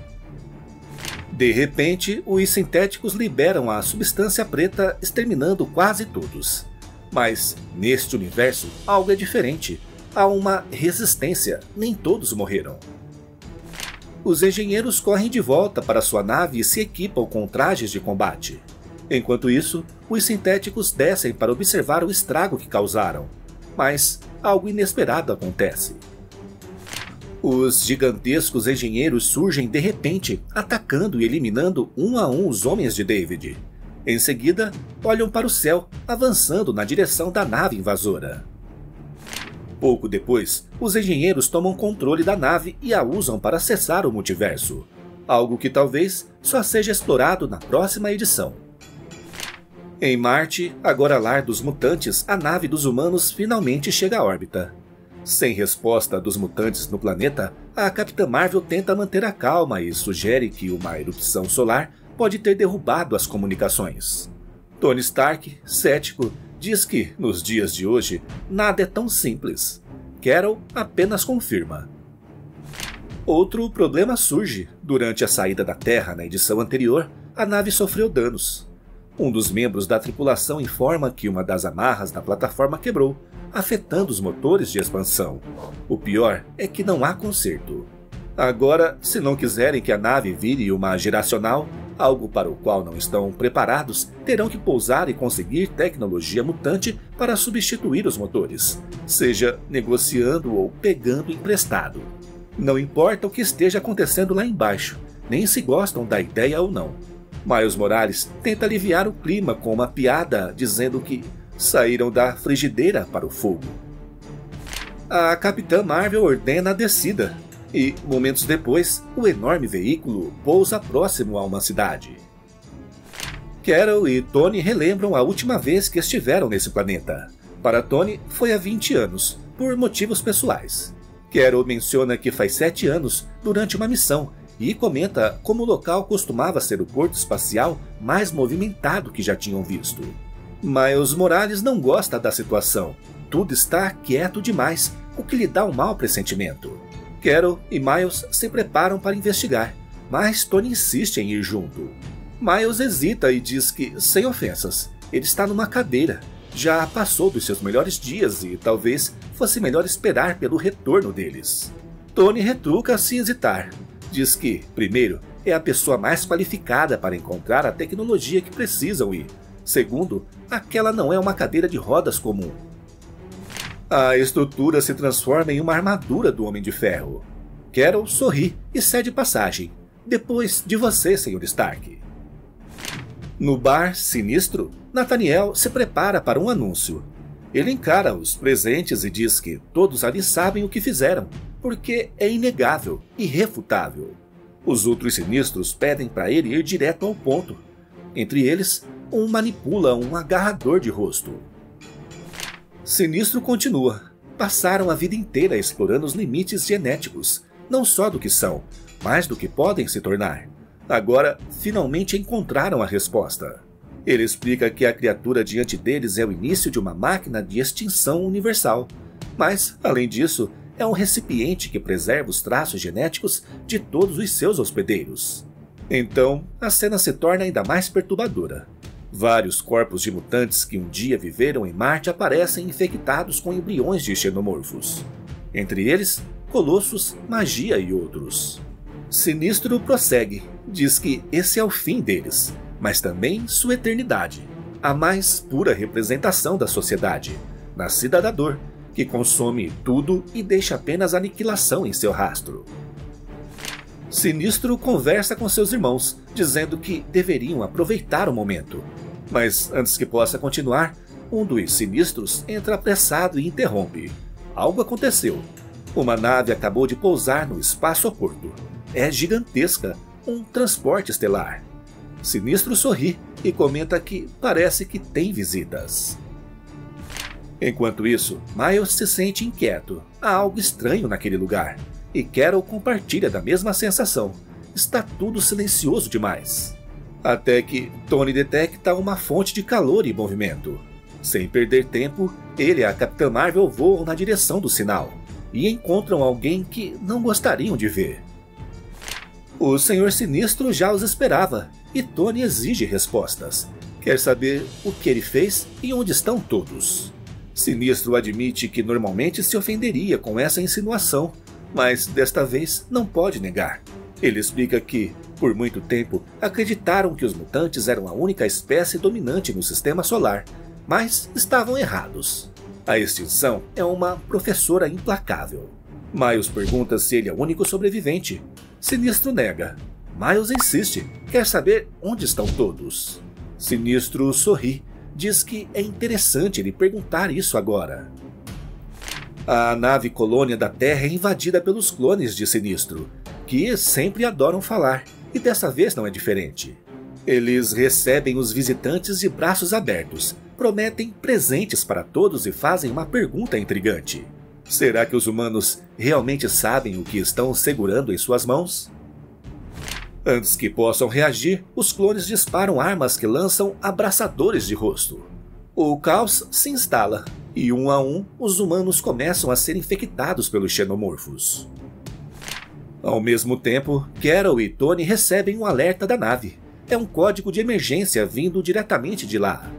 De repente, os sintéticos liberam a substância preta, exterminando quase todos. Mas, neste universo, algo é diferente. Há uma resistência, nem todos morreram. Os engenheiros correm de volta para sua nave e se equipam com trajes de combate. Enquanto isso, os sintéticos descem para observar o estrago que causaram. Mas algo inesperado acontece. Os gigantescos engenheiros surgem de repente, atacando e eliminando um a um os homens de David. Em seguida, olham para o céu, avançando na direção da nave invasora. Pouco depois, os engenheiros tomam controle da nave e a usam para acessar o multiverso, algo que talvez só seja explorado na próxima edição. Em Marte, agora lar dos mutantes, a nave dos humanos finalmente chega à órbita. Sem resposta dos mutantes no planeta, a Capitã Marvel tenta manter a calma e sugere que uma erupção solar pode ter derrubado as comunicações. Tony Stark, cético, diz que, nos dias de hoje, nada é tão simples. Carol apenas confirma. Outro problema surge. Durante a saída da Terra na edição anterior, a nave sofreu danos. Um dos membros da tripulação informa que uma das amarras da plataforma quebrou, afetando os motores de expansão. O pior é que não há conserto. Agora, se não quiserem que a nave vire uma geracional, algo para o qual não estão preparados, terão que pousar e conseguir tecnologia mutante para substituir os motores, seja negociando ou pegando emprestado. Não importa o que esteja acontecendo lá embaixo, nem se gostam da ideia ou não. Miles Morales tenta aliviar o clima com uma piada dizendo que saíram da frigideira para o fogo. A Capitã Marvel ordena a descida, e, momentos depois, o enorme veículo pousa próximo a uma cidade. Carol e Tony relembram a última vez que estiveram nesse planeta. Para Tony, foi há 20 anos, por motivos pessoais. Carol menciona que faz 7 anos, durante uma missão, e comenta como o local costumava ser o porto espacial mais movimentado que já tinham visto. Miles Morales não gosta da situação. Tudo está quieto demais, o que lhe dá um mau pressentimento. Carol e Miles se preparam para investigar, mas Tony insiste em ir junto. Miles hesita e diz que, sem ofensas, ele está numa cadeira. Já passou dos seus melhores dias e talvez fosse melhor esperar pelo retorno deles. Tony retruca sem hesitar. Diz que, primeiro, é a pessoa mais qualificada para encontrar a tecnologia que precisam e, segundo, aquela não é uma cadeira de rodas comum. A estrutura se transforma em uma armadura do Homem de Ferro. Carol sorri e cede passagem. Depois de você, Sr. Stark. No bar Sinistro, Nathaniel se prepara para um anúncio. Ele encara os presentes e diz que todos ali sabem o que fizeram, porque é inegável, irrefutável. Os outros sinistros pedem para ele ir direto ao ponto. Entre eles, um manipula um agarrador de rosto. Sinistro continua. Passaram a vida inteira explorando os limites genéticos, não só do que são, mas do que podem se tornar. Agora, finalmente encontraram a resposta. Ele explica que a criatura diante deles é o início de uma máquina de extinção universal. Mas, além disso, é um recipiente que preserva os traços genéticos de todos os seus hospedeiros. Então, a cena se torna ainda mais perturbadora. Vários corpos de mutantes que um dia viveram em Marte aparecem infectados com embriões de xenomorfos. Entre eles, colossos, magia e outros. Sinistro prossegue, diz que esse é o fim deles, mas também sua eternidade, a mais pura representação da sociedade. nascida da dor, que consome tudo e deixa apenas aniquilação em seu rastro. Sinistro conversa com seus irmãos, dizendo que deveriam aproveitar o momento. Mas antes que possa continuar, um dos sinistros entra apressado e interrompe. Algo aconteceu. Uma nave acabou de pousar no espaço oculto. É gigantesca, um transporte estelar. Sinistro sorri e comenta que parece que tem visitas. Enquanto isso, Miles se sente inquieto. Há algo estranho naquele lugar. E Carol compartilha da mesma sensação. Está tudo silencioso demais. Até que Tony detecta uma fonte de calor e movimento. Sem perder tempo, ele e a Capitã Marvel voam na direção do sinal. E encontram alguém que não gostariam de ver. O Senhor Sinistro já os esperava. E Tony exige respostas. Quer saber o que ele fez e onde estão todos. Sinistro admite que normalmente se ofenderia com essa insinuação, mas desta vez não pode negar. Ele explica que, por muito tempo, acreditaram que os mutantes eram a única espécie dominante no sistema solar, mas estavam errados. A extinção é uma professora implacável. Miles pergunta se ele é o único sobrevivente. Sinistro nega. Miles insiste, quer saber onde estão todos. Sinistro sorri, diz que é interessante ele perguntar isso agora. A nave colônia da Terra é invadida pelos clones de Sinistro, que sempre adoram falar, e dessa vez não é diferente. Eles recebem os visitantes de braços abertos, prometem presentes para todos e fazem uma pergunta intrigante. Será que os humanos realmente sabem o que estão segurando em suas mãos? Antes que possam reagir, os clones disparam armas que lançam abraçadores de rosto. O caos se instala, e um a um, os humanos começam a ser infectados pelos xenomorfos. Ao mesmo tempo, Carol e Tony recebem um alerta da nave. É um código de emergência vindo diretamente de lá.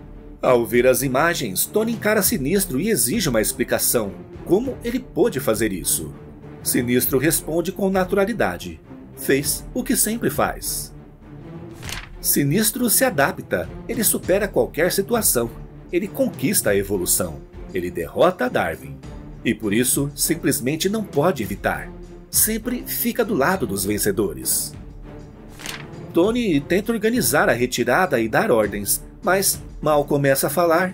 Ao ver as imagens, Tony encara Sinistro e exige uma explicação. Como ele pôde fazer isso? Sinistro responde com naturalidade. Fez o que sempre faz. Sinistro se adapta, ele supera qualquer situação. Ele conquista a evolução. Ele derrota Darwin. E por isso, simplesmente não pode evitar. Sempre fica do lado dos vencedores. Tony tenta organizar a retirada e dar ordens, mas mal começa a falar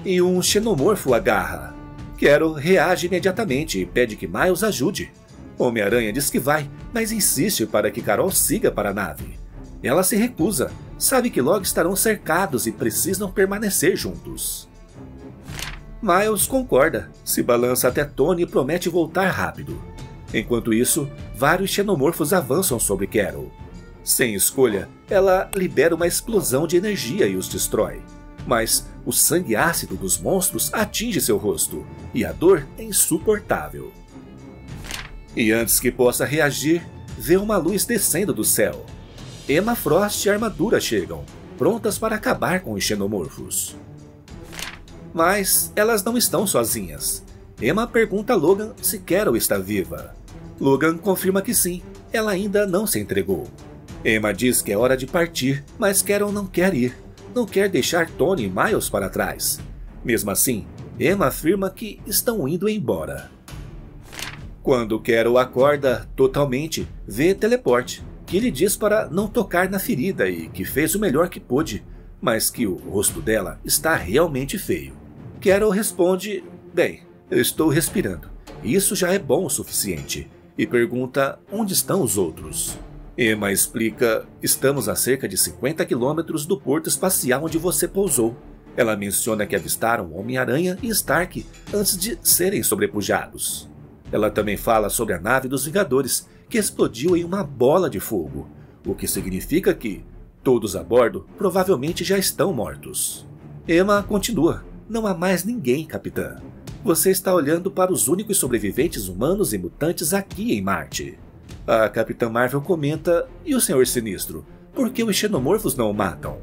e um xenomorfo agarra. Carol reage imediatamente e pede que Miles ajude. Homem-Aranha diz que vai, mas insiste para que Carol siga para a nave. Ela se recusa, sabe que logo estarão cercados e precisam permanecer juntos. Miles concorda, se balança até Tony e promete voltar rápido. Enquanto isso, vários xenomorfos avançam sobre Carol. Sem escolha, ela libera uma explosão de energia e os destrói. Mas o sangue ácido dos monstros atinge seu rosto, e a dor é insuportável. E antes que possa reagir, vê uma luz descendo do céu. Emma Frost e a Armadura chegam, prontas para acabar com os xenomorfos. Mas elas não estão sozinhas. Emma pergunta a Logan se Carol está viva. Logan confirma que sim, ela ainda não se entregou. Emma diz que é hora de partir, mas Carol não quer ir. Não quer deixar Tony e Miles para trás. Mesmo assim, Emma afirma que estão indo embora. Quando Carol acorda totalmente, vê Teleporte, que lhe diz para não tocar na ferida e que fez o melhor que pôde, mas que o rosto dela está realmente feio. Carol responde, bem, eu estou respirando, isso já é bom o suficiente, e pergunta onde estão os outros. Emma explica, estamos a cerca de 50 quilômetros do porto espacial onde você pousou. Ela menciona que avistaram Homem-Aranha e Stark antes de serem sobrepujados. Ela também fala sobre a nave dos Vingadores, que explodiu em uma bola de fogo, o que significa que todos a bordo provavelmente já estão mortos. Emma continua, não há mais ninguém, capitã. Você está olhando para os únicos sobreviventes humanos e mutantes aqui em Marte. A Capitã Marvel comenta, e o Senhor Sinistro, por que os xenomorfos não o matam?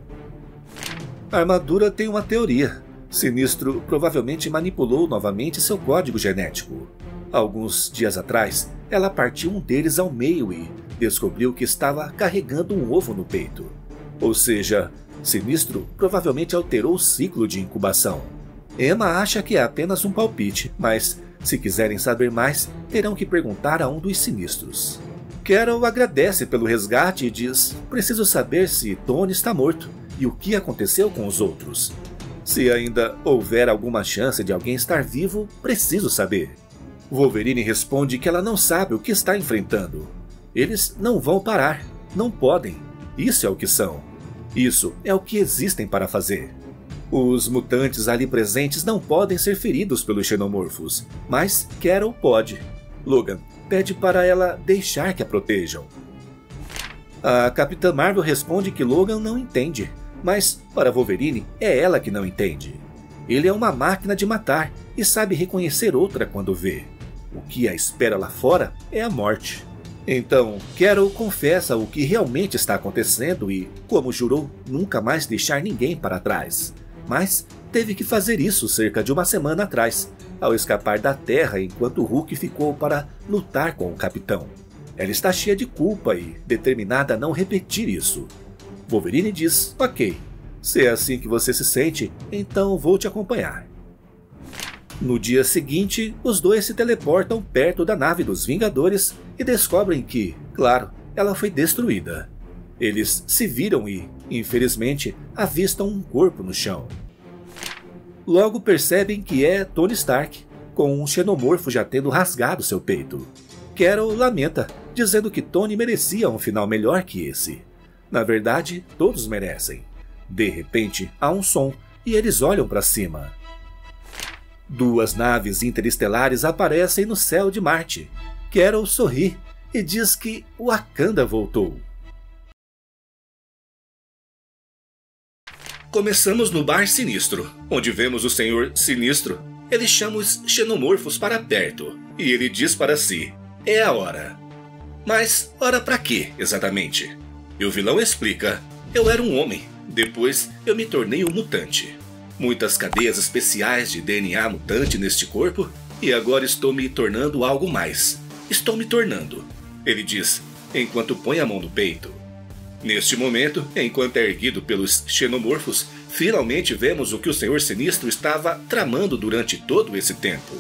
A Armadura tem uma teoria. Sinistro provavelmente manipulou novamente seu código genético. Alguns dias atrás, ela partiu um deles ao meio e descobriu que estava carregando um ovo no peito. Ou seja, Sinistro provavelmente alterou o ciclo de incubação. Emma acha que é apenas um palpite, mas se quiserem saber mais, terão que perguntar a um dos sinistros. Carol agradece pelo resgate e diz: preciso saber se Tony está morto e o que aconteceu com os outros. Se ainda houver alguma chance de alguém estar vivo, preciso saber. Wolverine responde que ela não sabe o que está enfrentando. Eles não vão parar, não podem. Isso é o que são. Isso é o que existem para fazer. Os mutantes ali presentes não podem ser feridos pelos xenomorfos, mas Carol pode. Logan pede para ela deixar que a protejam. A Capitã Marvel responde que Logan não entende, mas para Wolverine é ela que não entende. Ele é uma máquina de matar e sabe reconhecer outra quando vê. O que a espera lá fora é a morte. Então, Carol confessa o que realmente está acontecendo e, como jurou, nunca mais deixar ninguém para trás. Mas teve que fazer isso cerca de uma semana atrás, ao escapar da Terra enquanto Hulk ficou para lutar com o Capitão. Ela está cheia de culpa e determinada a não repetir isso. Wolverine diz: ok, se é assim que você se sente, então vou te acompanhar. No dia seguinte, os dois se teleportam perto da nave dos Vingadores e descobrem que, claro, ela foi destruída. Eles se viram e, infelizmente, avistam um corpo no chão. Logo percebem que é Tony Stark, com um xenomorfo já tendo rasgado seu peito. Carol lamenta, dizendo que Tony merecia um final melhor que esse. Na verdade, todos merecem. De repente, há um som e eles olham para cima. Duas naves interestelares aparecem no céu de Marte. Carol sorri e diz que Wakanda voltou. Começamos no Bar Sinistro, onde vemos o Senhor Sinistro. Ele chama os xenomorfos para perto e ele diz para si: é a hora. Mas hora para quê, exatamente? E o vilão explica: eu era um homem, depois eu me tornei um mutante. Muitas cadeias especiais de DNA mutante neste corpo, e agora estou me tornando algo mais. Estou me tornando, ele diz, enquanto põe a mão no peito. Neste momento, enquanto é erguido pelos xenomorfos, finalmente vemos o que o Senhor Sinistro estava tramando durante todo esse tempo.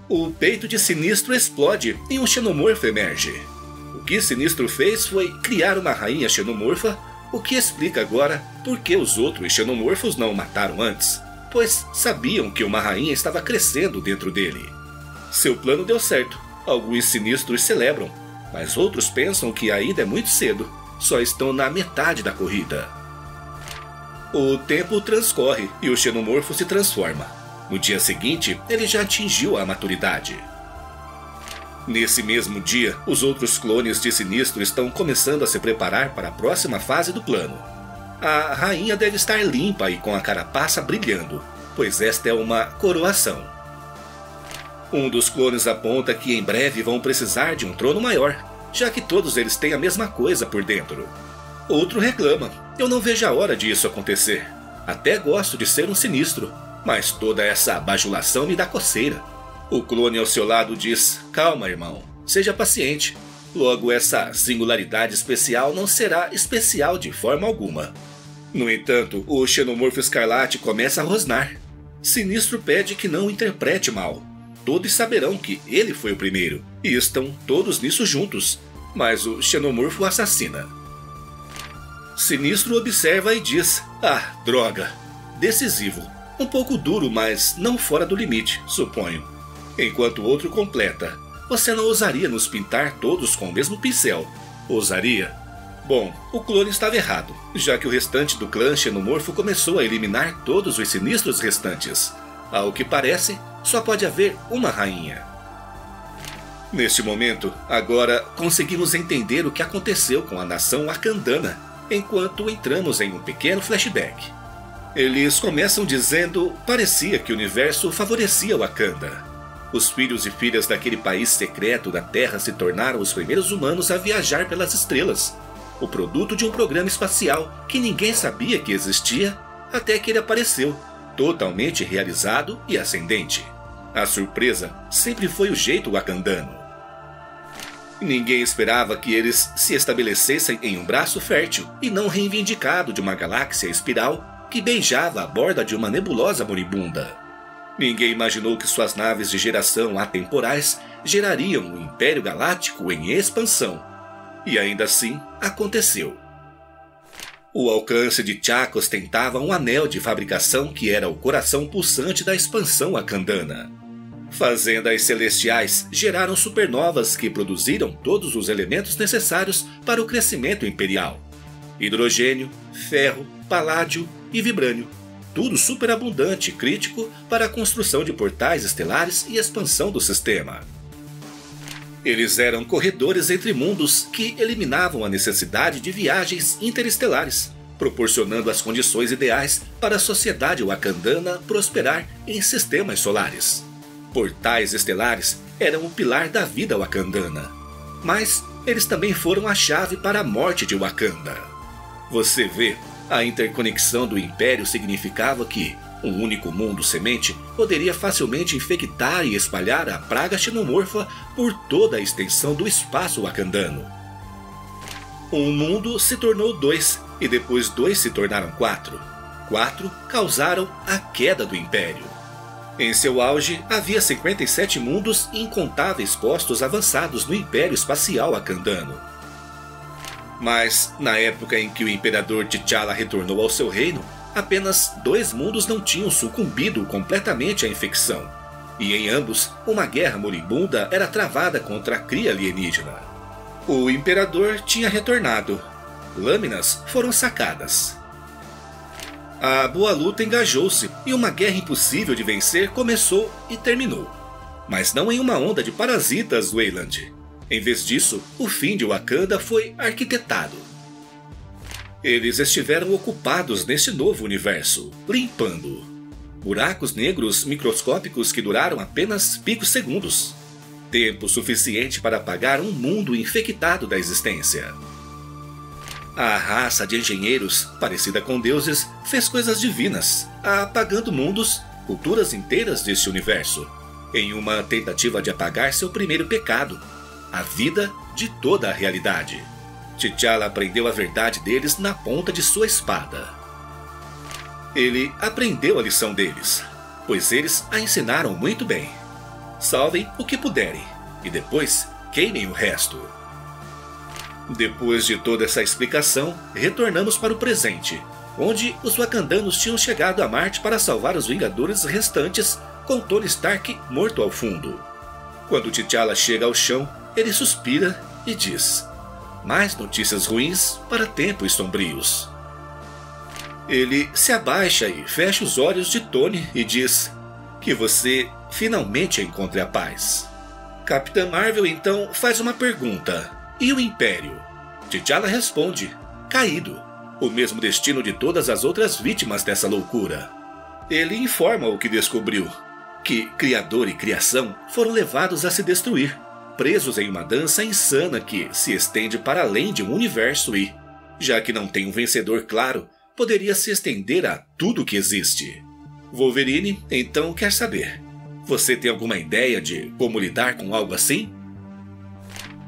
O peito de Sinistro explode e um xenomorfo emerge. O que Sinistro fez foi criar uma rainha xenomorfa, o que explica agora por que os outros xenomorfos não o mataram antes, pois sabiam que uma rainha estava crescendo dentro dele. Seu plano deu certo, alguns sinistros celebram, mas outros pensam que ainda é muito cedo, só estão na metade da corrida. O tempo transcorre e o xenomorfo se transforma. No dia seguinte, ele já atingiu a maturidade. Nesse mesmo dia, os outros clones de Sinistro estão começando a se preparar para a próxima fase do plano. A rainha deve estar limpa e com a carapaça brilhando, pois esta é uma coroação. Um dos clones aponta que em breve vão precisar de um trono maior, já que todos eles têm a mesma coisa por dentro. Outro reclama: eu não vejo a hora disso acontecer. Até gosto de ser um sinistro, mas toda essa bajulação me dá coceira. O clone ao seu lado diz: calma, irmão, seja paciente. Logo, essa singularidade especial não será especial de forma alguma. No entanto, o xenomorfo escarlate começa a rosnar. Sinistro pede que não o interprete mal. Todos saberão que ele foi o primeiro, e estão todos nisso juntos, mas o xenomorfo assassina. Sinistro observa e diz: ah, droga. Decisivo. Um pouco duro, mas não fora do limite, suponho. Enquanto o outro completa: você não ousaria nos pintar todos com o mesmo pincel? Ousaria? Bom, o clone estava errado, já que o restante do clã xenomorfo começou a eliminar todos os sinistros restantes. Ao que parece, só pode haver uma rainha. Neste momento, agora conseguimos entender o que aconteceu com a nação wakandana, enquanto entramos em um pequeno flashback. Eles começam dizendo: parecia que o universo favorecia Wakanda. Os filhos e filhas daquele país secreto da Terra se tornaram os primeiros humanos a viajar pelas estrelas, o produto de um programa espacial que ninguém sabia que existia até que ele apareceu, totalmente realizado e ascendente. A surpresa sempre foi o jeito wakandano. Ninguém esperava que eles se estabelecessem em um braço fértil e não reivindicado de uma galáxia espiral que beijava a borda de uma nebulosa moribunda. Ninguém imaginou que suas naves de geração atemporais gerariam um Império Galáctico em expansão. E ainda assim, aconteceu. O alcance de T'Chaka ostentava um anel de fabricação que era o coração pulsante da expansão akandana. Fazendas celestiais geraram supernovas que produziram todos os elementos necessários para o crescimento imperial: hidrogênio, ferro, paládio e vibrânio. Tudo superabundante e crítico para a construção de portais estelares e expansão do sistema. Eles eram corredores entre mundos que eliminavam a necessidade de viagens interestelares, proporcionando as condições ideais para a sociedade wakandana prosperar em sistemas solares. Portais estelares eram o pilar da vida wakandana, mas eles também foram a chave para a morte de Wakanda. Você vê, a interconexão do Império significava que um único mundo semente poderia facilmente infectar e espalhar a praga xenomorfa por toda a extensão do espaço wakandano. Um mundo se tornou 2, e depois 2 se tornaram 4. 4 causaram a queda do Império. Em seu auge, havia 57 mundos e incontáveis postos avançados no Império Espacial wakandano. Mas, na época em que o Imperador T'Challa retornou ao seu reino, apenas 2 mundos não tinham sucumbido completamente à infecção, e em ambos, uma guerra moribunda era travada contra a cria alienígena. O Imperador tinha retornado. Lâminas foram sacadas. A boa luta engajou-se e uma guerra impossível de vencer começou e terminou. Mas não em uma onda de parasitas, Weyland. Em vez disso, o fim de Wakanda foi arquitetado. Eles estiveram ocupados neste novo universo, limpando. Buracos negros microscópicos que duraram apenas picosegundos. Tempo suficiente para apagar um mundo infectado da existência. A raça de engenheiros, parecida com deuses, fez coisas divinas, apagando mundos, culturas inteiras deste universo, em uma tentativa de apagar seu primeiro pecado, a vida de toda a realidade. T'Challa aprendeu a verdade deles na ponta de sua espada. Ele aprendeu a lição deles, pois eles a ensinaram muito bem. Salvem o que puderem, e depois queimem o resto. Depois de toda essa explicação, retornamos para o presente, onde os wakandanos tinham chegado a Marte para salvar os Vingadores restantes, com Tony Stark morto ao fundo. Quando T'Challa chega ao chão, ele suspira e diz: mais notícias ruins para tempos sombrios. Ele se abaixa e fecha os olhos de Tony e diz: que você finalmente encontre a paz. Capitã Marvel então faz uma pergunta: e o Império? T'Challa responde: caído. O mesmo destino de todas as outras vítimas dessa loucura. Ele informa o que descobriu: que Criador e Criação foram levados a se destruir, presos em uma dança insana que se estende para além de um universo e, já que não tem um vencedor claro, poderia se estender a tudo que existe. Wolverine então quer saber: você tem alguma ideia de como lidar com algo assim?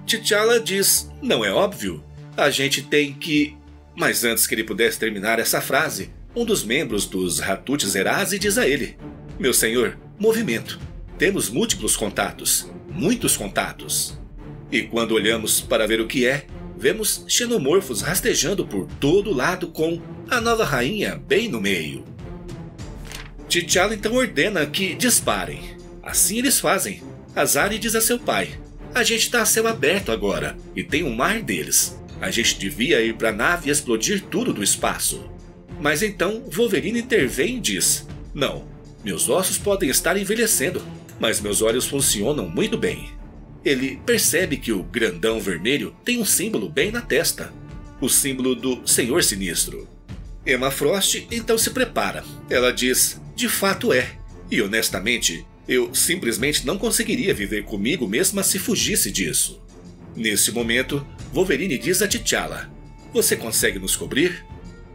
T'Challa diz: não é óbvio? A gente tem que... Mas antes que ele pudesse terminar essa frase, um dos membros dos Hatut-Zerazi diz a ele: meu senhor, movimento. Temos múltiplos contatos, muitos contatos. E quando olhamos para ver o que é, vemos xenomorfos rastejando por todo lado com a nova rainha bem no meio. T'Challa então ordena que disparem. Assim eles fazem. Azari diz a seu pai: a gente está a céu aberto agora e tem um mar deles. A gente devia ir para a nave e explodir tudo do espaço. Mas então Wolverine intervém e diz: não, meus ossos podem estar envelhecendo, mas meus olhos funcionam muito bem. Ele percebe que o grandão vermelho tem um símbolo bem na testa, o símbolo do Senhor Sinistro. Emma Frost então se prepara. Ela diz: de fato é, e honestamente, eu simplesmente não conseguiria viver comigo mesma se fugisse disso. Nesse momento, Wolverine diz a T'Challa: você consegue nos cobrir?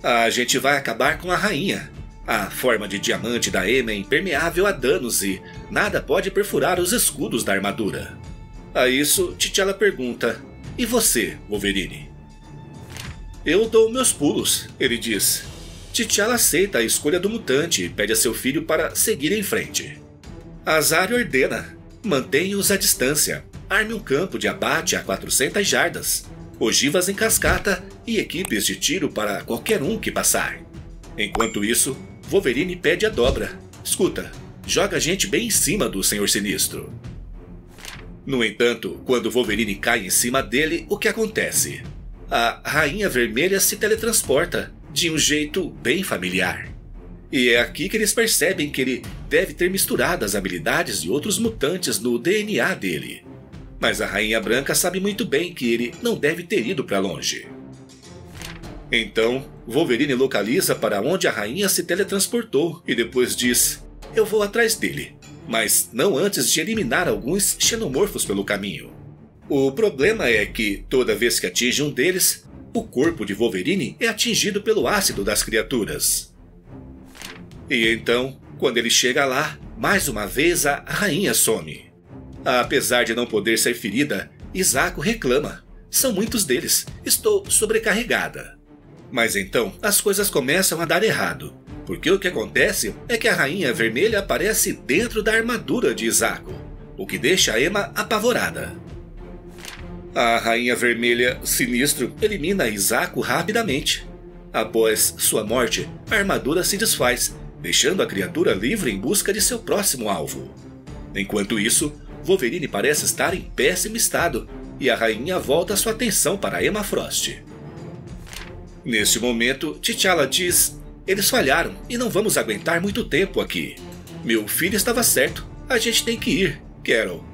A gente vai acabar com a rainha. A forma de diamante da Emma é impermeável a danos e nada pode perfurar os escudos da armadura. A isso, T'Challa pergunta: e você, Wolverine? Eu dou meus pulos, ele diz. T'Challa aceita a escolha do mutante e pede a seu filho para seguir em frente. Azari ordena: mantenha-os à distância, arme um campo de abate a 400 jardas, ogivas em cascata e equipes de tiro para qualquer um que passar. Enquanto isso, Wolverine pede a dobra: escuta, joga a gente bem em cima do Senhor Sinistro. No entanto, quando Wolverine cai em cima dele, o que acontece? A Rainha Vermelha se teletransporta de um jeito bem familiar. E é aqui que eles percebem que ele deve ter misturado as habilidades de outros mutantes no DNA dele. Mas a Rainha Branca sabe muito bem que ele não deve ter ido para longe. Então, Wolverine localiza para onde a rainha se teletransportou e depois diz: eu vou atrás dele, mas não antes de eliminar alguns xenomorfos pelo caminho. O problema é que, toda vez que atinge um deles, o corpo de Wolverine é atingido pelo ácido das criaturas. E então, quando ele chega lá, mais uma vez a rainha some. Apesar de não poder ser ferida, Isako reclama: são muitos deles, estou sobrecarregada. Mas então as coisas começam a dar errado, porque o que acontece é que a Rainha Vermelha aparece dentro da armadura de Isako, o que deixa a Emma apavorada. A Rainha Vermelha Sinistro elimina Isako rapidamente. Após sua morte, a armadura se desfaz, deixando a criatura livre em busca de seu próximo alvo. Enquanto isso, Wolverine parece estar em péssimo estado, e a rainha volta sua atenção para Emma Frost. Neste momento, T'Challa diz: eles falharam e não vamos aguentar muito tempo aqui. Meu filho estava certo, a gente tem que ir, Carol.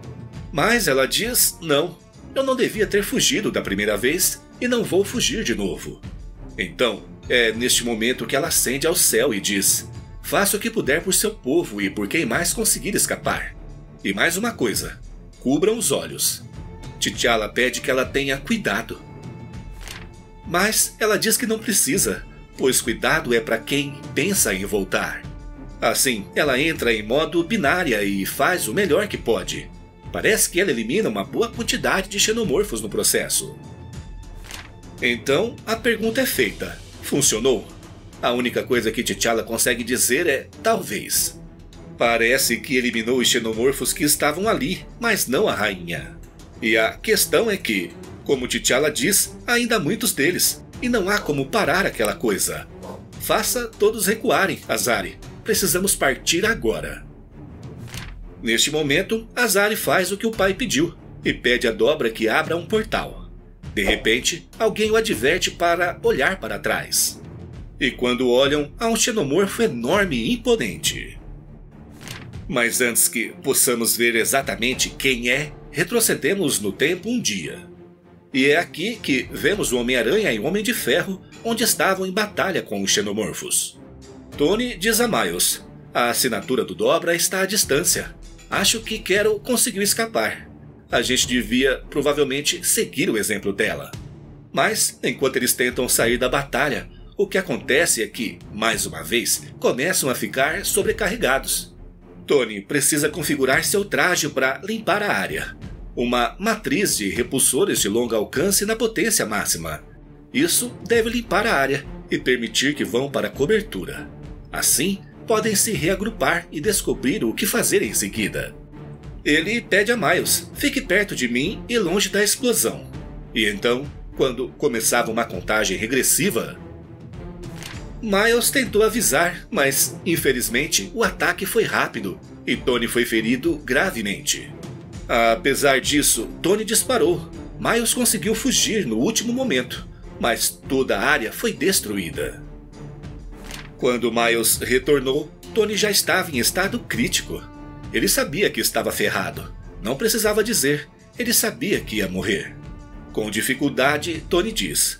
Mas ela diz: não, eu não devia ter fugido da primeira vez e não vou fugir de novo. Então, é neste momento que ela ascende ao céu e diz: faça o que puder por seu povo e por quem mais conseguir escapar. E mais uma coisa, cubram os olhos. T'Challa pede que ela tenha cuidado. Mas ela diz que não precisa, pois cuidado é para quem pensa em voltar. Assim, ela entra em modo binária e faz o melhor que pode. Parece que ela elimina uma boa quantidade de xenomorfos no processo. Então, a pergunta é feita: funcionou? A única coisa que T'Challa consegue dizer é talvez. Parece que eliminou os xenomorfos que estavam ali, mas não a rainha. E a questão é que, como T'Challa diz, ainda há muitos deles, e não há como parar aquela coisa. Faça todos recuarem, Azari. Precisamos partir agora. Neste momento, Azari faz o que o pai pediu, e pede a dobra que abra um portal. De repente, alguém o adverte para olhar para trás. E quando olham, há um xenomorfo enorme e imponente. Mas antes que possamos ver exatamente quem é, retrocedemos no tempo um dia. E é aqui que vemos o Homem-Aranha e o Homem de Ferro, onde estavam em batalha com os xenomorfos. Tony diz a Miles: a assinatura do Dobra está à distância. Acho que Carol conseguiu escapar. A gente devia provavelmente seguir o exemplo dela. Mas, enquanto eles tentam sair da batalha, o que acontece é que, mais uma vez, começam a ficar sobrecarregados. Tony precisa configurar seu traje para limpar a área. Uma matriz de repulsores de longo alcance na potência máxima. Isso deve limpar a área e permitir que vão para a cobertura. Assim, podem se reagrupar e descobrir o que fazer em seguida. Ele pede a Miles: fique perto de mim e longe da explosão. E então, quando começava uma contagem regressiva, Miles tentou avisar, mas infelizmente o ataque foi rápido e Tony foi ferido gravemente. Apesar disso, Tony disparou. Miles conseguiu fugir no último momento, mas toda a área foi destruída. Quando Miles retornou, Tony já estava em estado crítico. Ele sabia que estava ferrado. Não precisava dizer, ele sabia que ia morrer. Com dificuldade, Tony diz: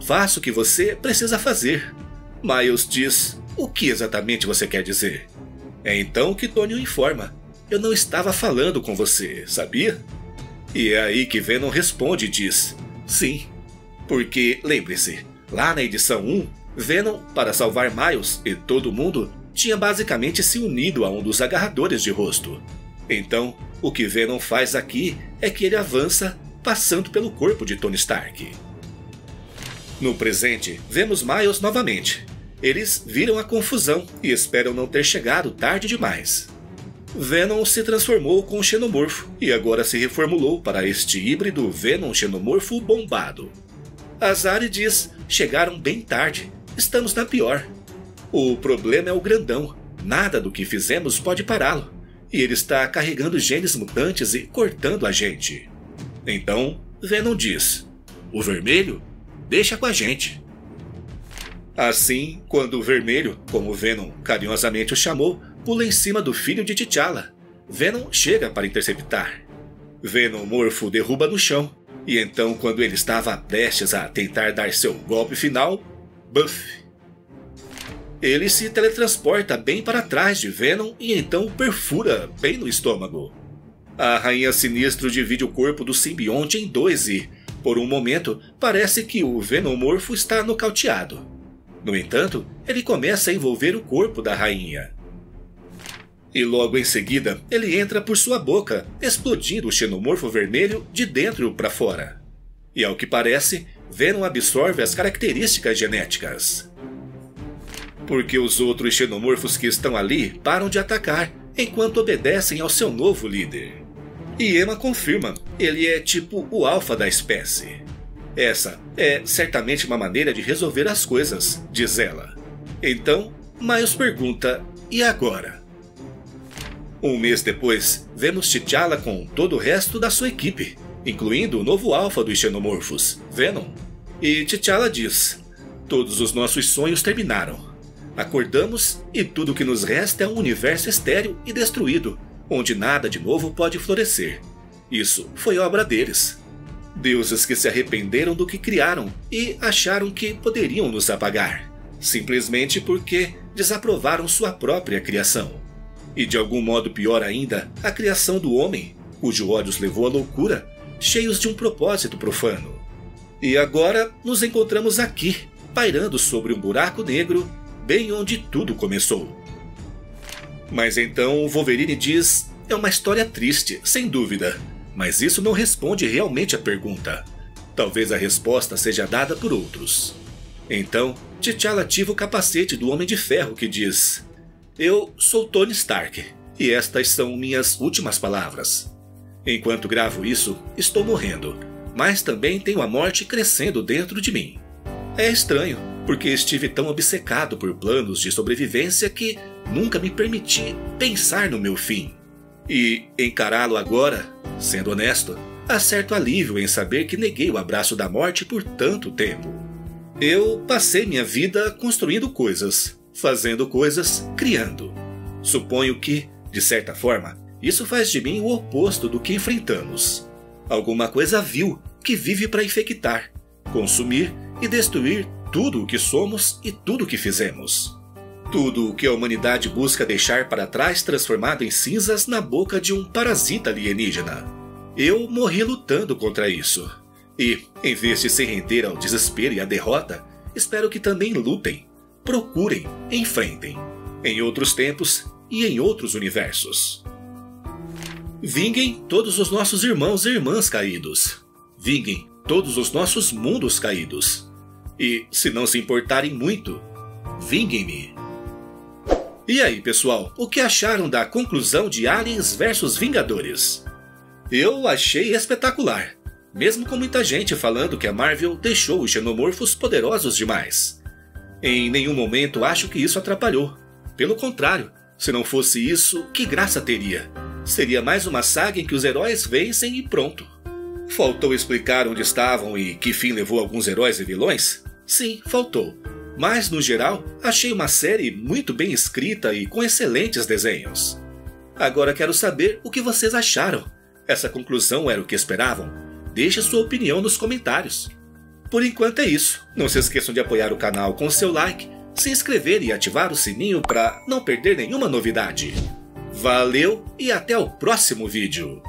faça o que você precisa fazer. Miles diz: o que exatamente você quer dizer? É então que Tony o informa: eu não estava falando com você, sabia? E é aí que Venom responde e diz: sim. Porque, lembre-se, lá na edição 1, Venom, para salvar Miles e todo mundo, tinha basicamente se unido a um dos agarradores de rosto. Então, o que Venom faz aqui é que ele avança, passando pelo corpo de Tony Stark. No presente, vemos Miles novamente. Eles viram a confusão e esperam não ter chegado tarde demais. Venom se transformou com o Xenomorfo e agora se reformulou para este híbrido Venom-Xenomorfo bombado. Azari diz: chegaram bem tarde, estamos na pior. O problema é o grandão, nada do que fizemos pode pará-lo. E ele está carregando genes mutantes e cortando a gente. Então, Venom diz: o vermelho? Deixa com a gente. Assim, quando o vermelho, como Venom carinhosamente o chamou, pula em cima do filho de T'Challa, Venom chega para interceptar. Venom-Morfo derruba no chão, e então quando ele estava prestes a tentar dar seu golpe final, buff! Ele se teletransporta bem para trás de Venom e então o perfura bem no estômago. A Rainha Sinistro divide o corpo do simbionte em dois e, por um momento, parece que o Venom-Morfo está nocauteado. No entanto, ele começa a envolver o corpo da rainha. E logo em seguida, ele entra por sua boca, explodindo o Xenomorfo vermelho de dentro para fora. E ao que parece, Venom absorve as características genéticas. Porque os outros xenomorfos que estão ali param de atacar, enquanto obedecem ao seu novo líder. E Emma confirma, ele é tipo o alfa da espécie. Essa é certamente uma maneira de resolver as coisas, diz ela. Então, Miles pergunta, e agora? Um mês depois, vemos T'Challa com todo o resto da sua equipe, incluindo o novo alfa dos xenomorfos, Venom. E T'Challa diz, todos os nossos sonhos terminaram. Acordamos e tudo o que nos resta é um universo estéril e destruído, onde nada de novo pode florescer. Isso foi obra deles. Deuses que se arrependeram do que criaram e acharam que poderiam nos apagar, simplesmente porque desaprovaram sua própria criação. E de algum modo pior ainda, a criação do homem, cujo ódio os levou à loucura, cheios de um propósito profano. E agora nos encontramos aqui, pairando sobre um buraco negro, bem onde tudo começou. Mas então Wolverine diz, é uma história triste, sem dúvida, mas isso não responde realmente à pergunta. Talvez a resposta seja dada por outros. Então, T'Challa ativa o capacete do Homem de Ferro que diz, eu sou Tony Stark, e estas são minhas últimas palavras. Enquanto gravo isso, estou morrendo, mas também tenho a morte crescendo dentro de mim. É estranho, porque estive tão obcecado por planos de sobrevivência que nunca me permiti pensar no meu fim. E encará-lo agora, sendo honesto, há certo alívio em saber que neguei o abraço da morte por tanto tempo. Eu passei minha vida construindo coisas, fazendo coisas, criando. Suponho que, de certa forma, isso faz de mim o oposto do que enfrentamos. Alguma coisa vil que vive para infectar, consumir e destruir tudo o que somos e tudo o que fizemos. Tudo o que a humanidade busca deixar para trás transformado em cinzas na boca de um parasita alienígena. Eu morri lutando contra isso. E, em vez de se render ao desespero e à derrota, espero que também lutem, procurem, enfrentem, em outros tempos e em outros universos. Vinguem todos os nossos irmãos e irmãs caídos. Vinguem todos os nossos mundos caídos. E, se não se importarem muito, vinguem-me. E aí, pessoal, o que acharam da conclusão de Aliens vs Vingadores? Eu achei espetacular, mesmo com muita gente falando que a Marvel deixou os xenomorfos poderosos demais. Em nenhum momento acho que isso atrapalhou. Pelo contrário, se não fosse isso, que graça teria? Seria mais uma saga em que os heróis vencem e pronto. Faltou explicar onde estavam e que fim levou alguns heróis e vilões? Sim, faltou. Mas, no geral, achei uma série muito bem escrita e com excelentes desenhos. Agora quero saber o que vocês acharam. Essa conclusão era o que esperavam? Deixe sua opinião nos comentários. Por enquanto é isso. Não se esqueçam de apoiar o canal com seu like, se inscrever e ativar o sininho para não perder nenhuma novidade. Valeu e até o próximo vídeo!